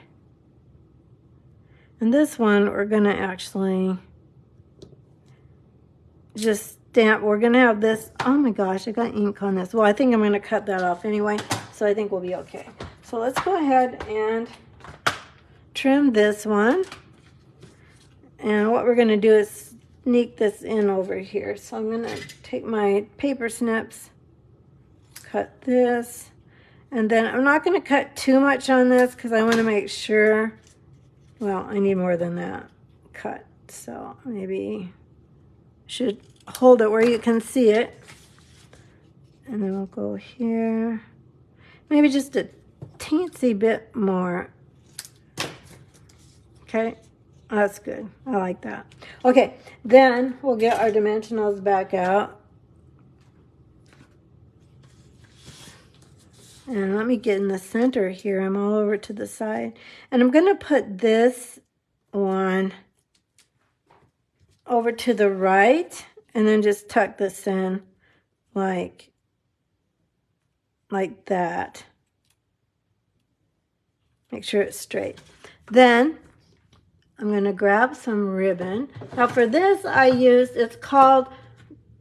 And this one, we're going to actually just stamp. We're going to have this. Oh my gosh, I got ink on this. Well, I think I'm going to cut that off anyway, so I think we'll be okay. So let's go ahead and trim this one. And what we're going to do is sneak this in over here. So I'm going to take my paper snips, cut this, and then I'm not going to cut too much on this because I want to make sure, well, I need more than that cut. So maybe should hold it where you can see it. And then we'll go here. Maybe just a teensy bit more. Okay, that's good. I like that. Okay, then we'll get our dimensionals back out. And let me get in the center here. I'm all over to the side. And I'm going to put this one over to the right and then just tuck this in like that. Make sure it's straight. Then I'm going to grab some ribbon. Now for this I used, it's called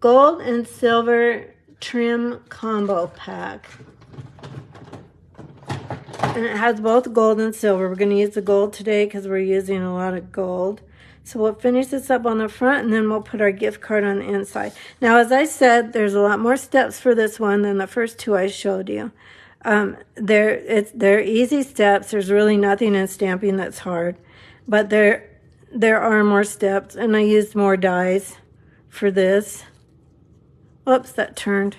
Gold and Silver Trim Combo Pack. And it has both gold and silver. We're going to use the gold today because we're using a lot of gold. So we'll finish this up on the front and then we'll put our gift card on the inside. Now, as I said, there's a lot more steps for this one than the first two I showed you. They're easy steps. There's really nothing in stamping that's hard. But there are more steps, and I used more dies for this. Oops, that turned.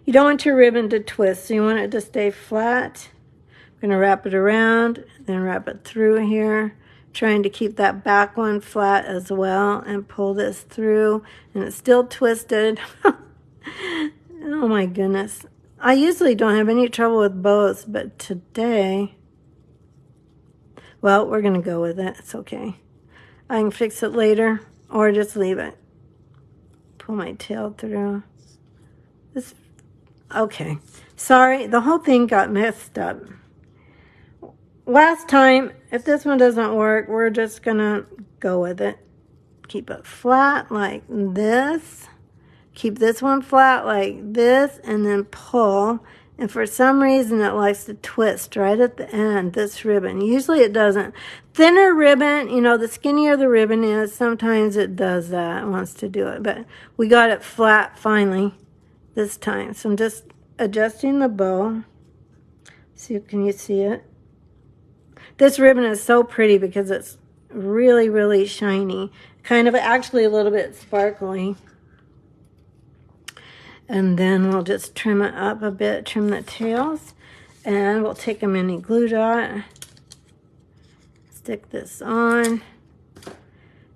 You don't want your ribbon to twist, so you want it to stay flat. I'm going to wrap it around, then wrap it through here, trying to keep that back one flat as well, and pull this through, and it's still twisted. Oh my goodness. I usually don't have any trouble with bows, but today, well, we're going to go with it. It's okay. I can fix it later or just leave it. Pull my tail through. This, okay. Sorry, the whole thing got messed up. Last time, if this one doesn't work, we're just going to go with it. Keep it flat like this. Keep this one flat like this, and then pull. And for some reason, it likes to twist right at the end, this ribbon. Usually it doesn't. Thinner ribbon, you know, the skinnier the ribbon is, sometimes it does that, it wants to do it. But we got it flat finally this time. So I'm just adjusting the bow. See, can you see it? This ribbon is so pretty because it's really, really shiny. Kind of actually a little bit sparkly. And then we'll just trim it up a bit, trim the tails. And we'll take a mini glue dot. Stick this on.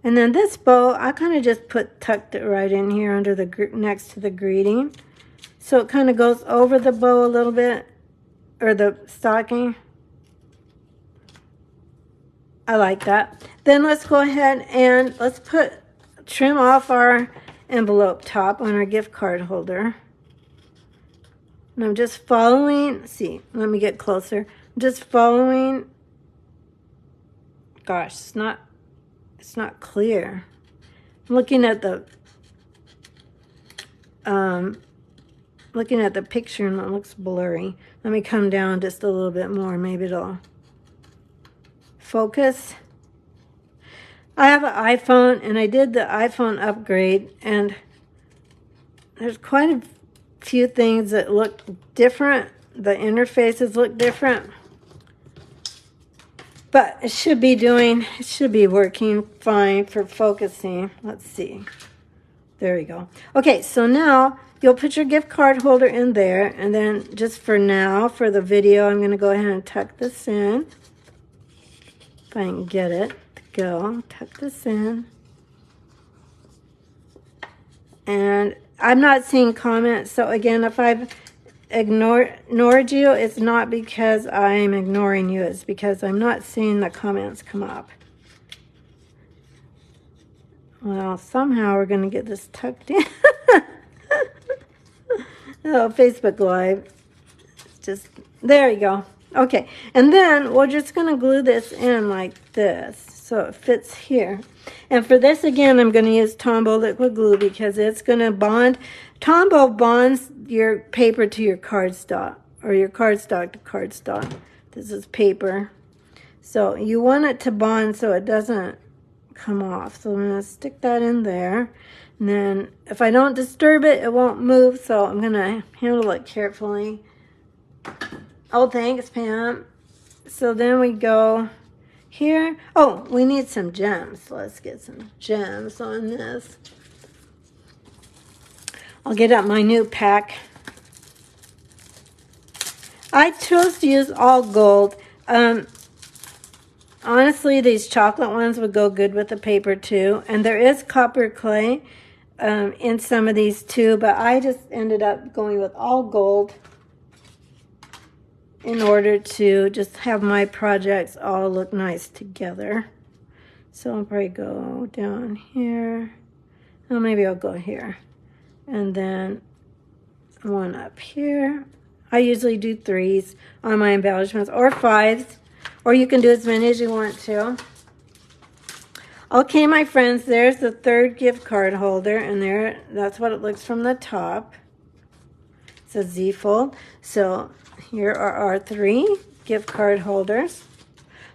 And then this bow, I kind of just tucked it right in here under the next to the greeting. So it kind of goes over the bow a little bit, or the stocking. I like that. Then let's go ahead and let's trim off our envelope top on our gift card holder. And I'm just following, see, let me get closer. I'm just following, gosh, it's not clear. I'm looking at the picture and it looks blurry. Let me come down just a little bit more, maybe it'll focus. I have an iPhone, and I did the iPhone upgrade, and there's quite a few things that look different. The interfaces look different. But it should be working fine for focusing. Let's see. There we go. Okay, so now you'll put your gift card holder in there, and then just for now, for the video, I'm going to go ahead and tuck this in. If I can get it. Go tuck this in, and I'm not seeing comments, so again, if I've ignored you, it's not because I'm ignoring you, it's because I'm not seeing the comments come up. Well, somehow we're going to get this tucked in. Oh, Facebook Live, just there you go. Okay, and then we're just going to glue this in like this. So it fits here. And for this, again, I'm going to use Tombow liquid glue because it's going to bond. Tombow bonds your paper to your cardstock, or your cardstock to cardstock. This is paper. So you want it to bond so it doesn't come off. So I'm going to stick that in there. And then if I don't disturb it, it won't move. So I'm going to handle it carefully. Oh, thanks, Pam. So then we go here. Oh, we need some gems. Let's get some gems on this. I'll get out my new pack. I chose to use all gold. Honestly, these chocolate ones would go good with the paper too. And there is copper clay in some of these too, but I just ended up going with all gold in order to just have my projects all look nice together. So I'll probably go down here. Oh, maybe I'll go here. And then one up here. I usually do 3s on my embellishments, or 5s, or you can do as many as you want to. Okay, my friends, there's the 3rd gift card holder, and that's what it looks from the top. It's a Z fold. So here are our 3 gift card holders.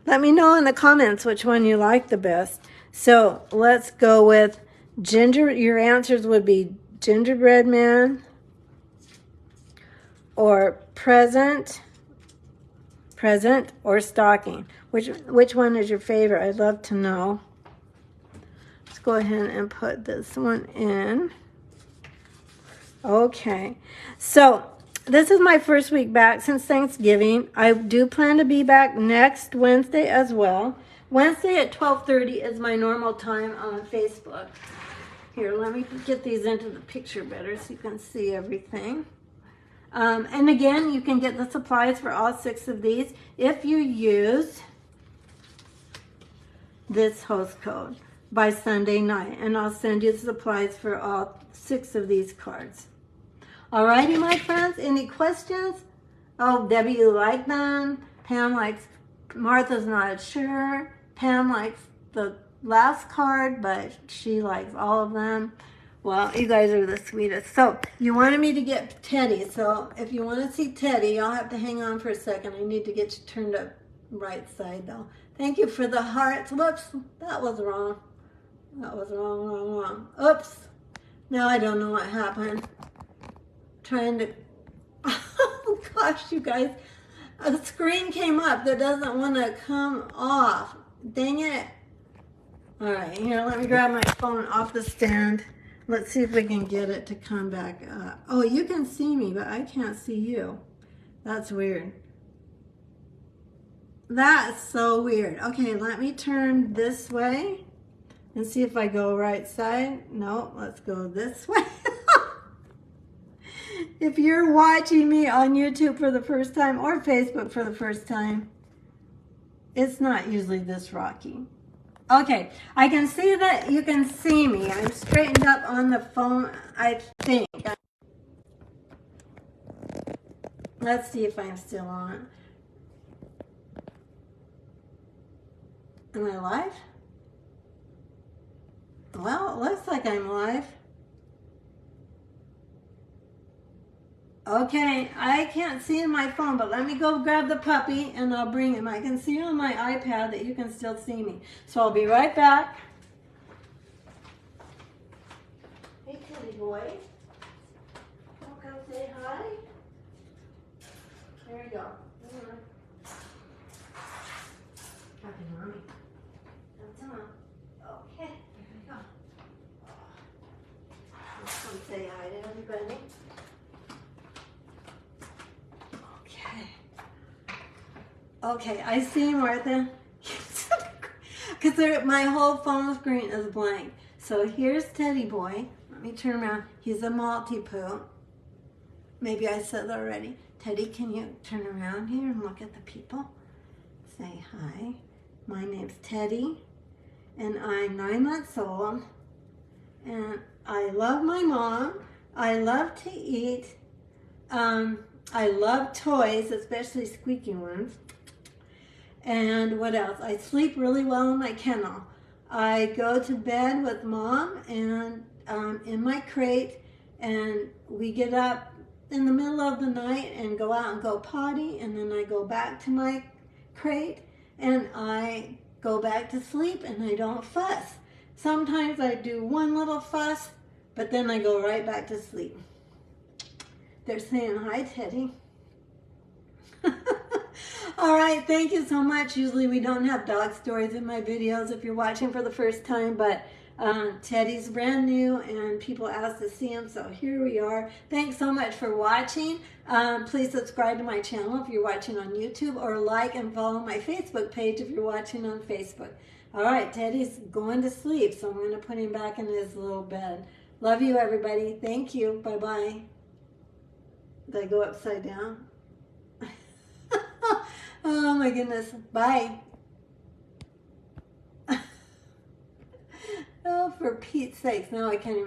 Let me know in the comments which one you like the best. So let's go with your answers would be Gingerbread Man, or present, or stocking. Which one is your favorite? I'd love to know. Let's go ahead and put this one in. Okay, so this is my first week back since Thanksgiving. I do plan to be back next Wednesday as well. Wednesday at 12:30 is my normal time on Facebook. Here, let me get these into the picture better so you can see everything. And again, you can get the supplies for all 6 of these if you use this host code by Sunday night. And I'll send you the supplies for all 6 of these cards. Alrighty, my friends, any questions? Oh, Debbie, you like them? Pam likes, Martha's not sure. Pam likes the last card, but she likes all of them. Well, you guys are the sweetest. So you wanted me to get Teddy. So if you want to see Teddy, you'll have to hang on for a second. I need to get you turned up right side though. Thank you for the hearts. Whoops, that was wrong. That was wrong. Oops. Now I don't know what happened. Trying to, oh gosh, you guys. A screen came up that doesn't want to come off. Dang it. All right, here, let me grab my phone off the stand. Let's see if we can get it to come back up. Oh, you can see me, but I can't see you. That's weird. That's so weird. Okay, let me turn this way and see if I go right side. No, let's go this way. If you're watching me on YouTube for the first time or Facebook for the first time, it's not usually this rocky. Okay, I can see that you can see me. I'm straightened up on the phone, I think. Let's see if I'm still on. Am I live? Well, it looks like I'm live. Okay, I can't see in my phone, but let me go grab the puppy and I'll bring him. I can see on my iPad that you can still see me. So I'll be right back. Hey, Teddy boy. Come say hi. There you go. Happy mommy. Okay, here we go. Let's come say hi to everybody. Okay, I see Martha. Because my whole phone screen is blank. So here's Teddy boy. Let me turn around. He's a multi-poo. Maybe I said that already. Teddy, can you turn around here and look at the people? Say hi. My name's Teddy, and I'm 9 months old. And I love my mom. I love to eat. I love toys, especially squeaky ones. And what else? I sleep really well in my kennel. I go to bed with mom and in my crate, and we get up in the middle of the night and go out and go potty, and then I go back to my crate, and I go back to sleep and I don't fuss. Sometimes I do one little fuss, but then I go right back to sleep. They're saying hi, Teddy. All right, thank you so much. Usually we don't have dog stories in my videos if you're watching for the first time, but Teddy's brand new and people asked to see him, so here we are. Thanks so much for watching. Please subscribe to my channel if you're watching on YouTube, or like and follow my Facebook page if you're watching on Facebook. All right, Teddy's going to sleep, so I'm going to put him back in his little bed. Love you, everybody. Thank you. Bye-bye. Did I go upside down? Oh my goodness. Bye. Oh, for Pete's sakes. Now I can't even.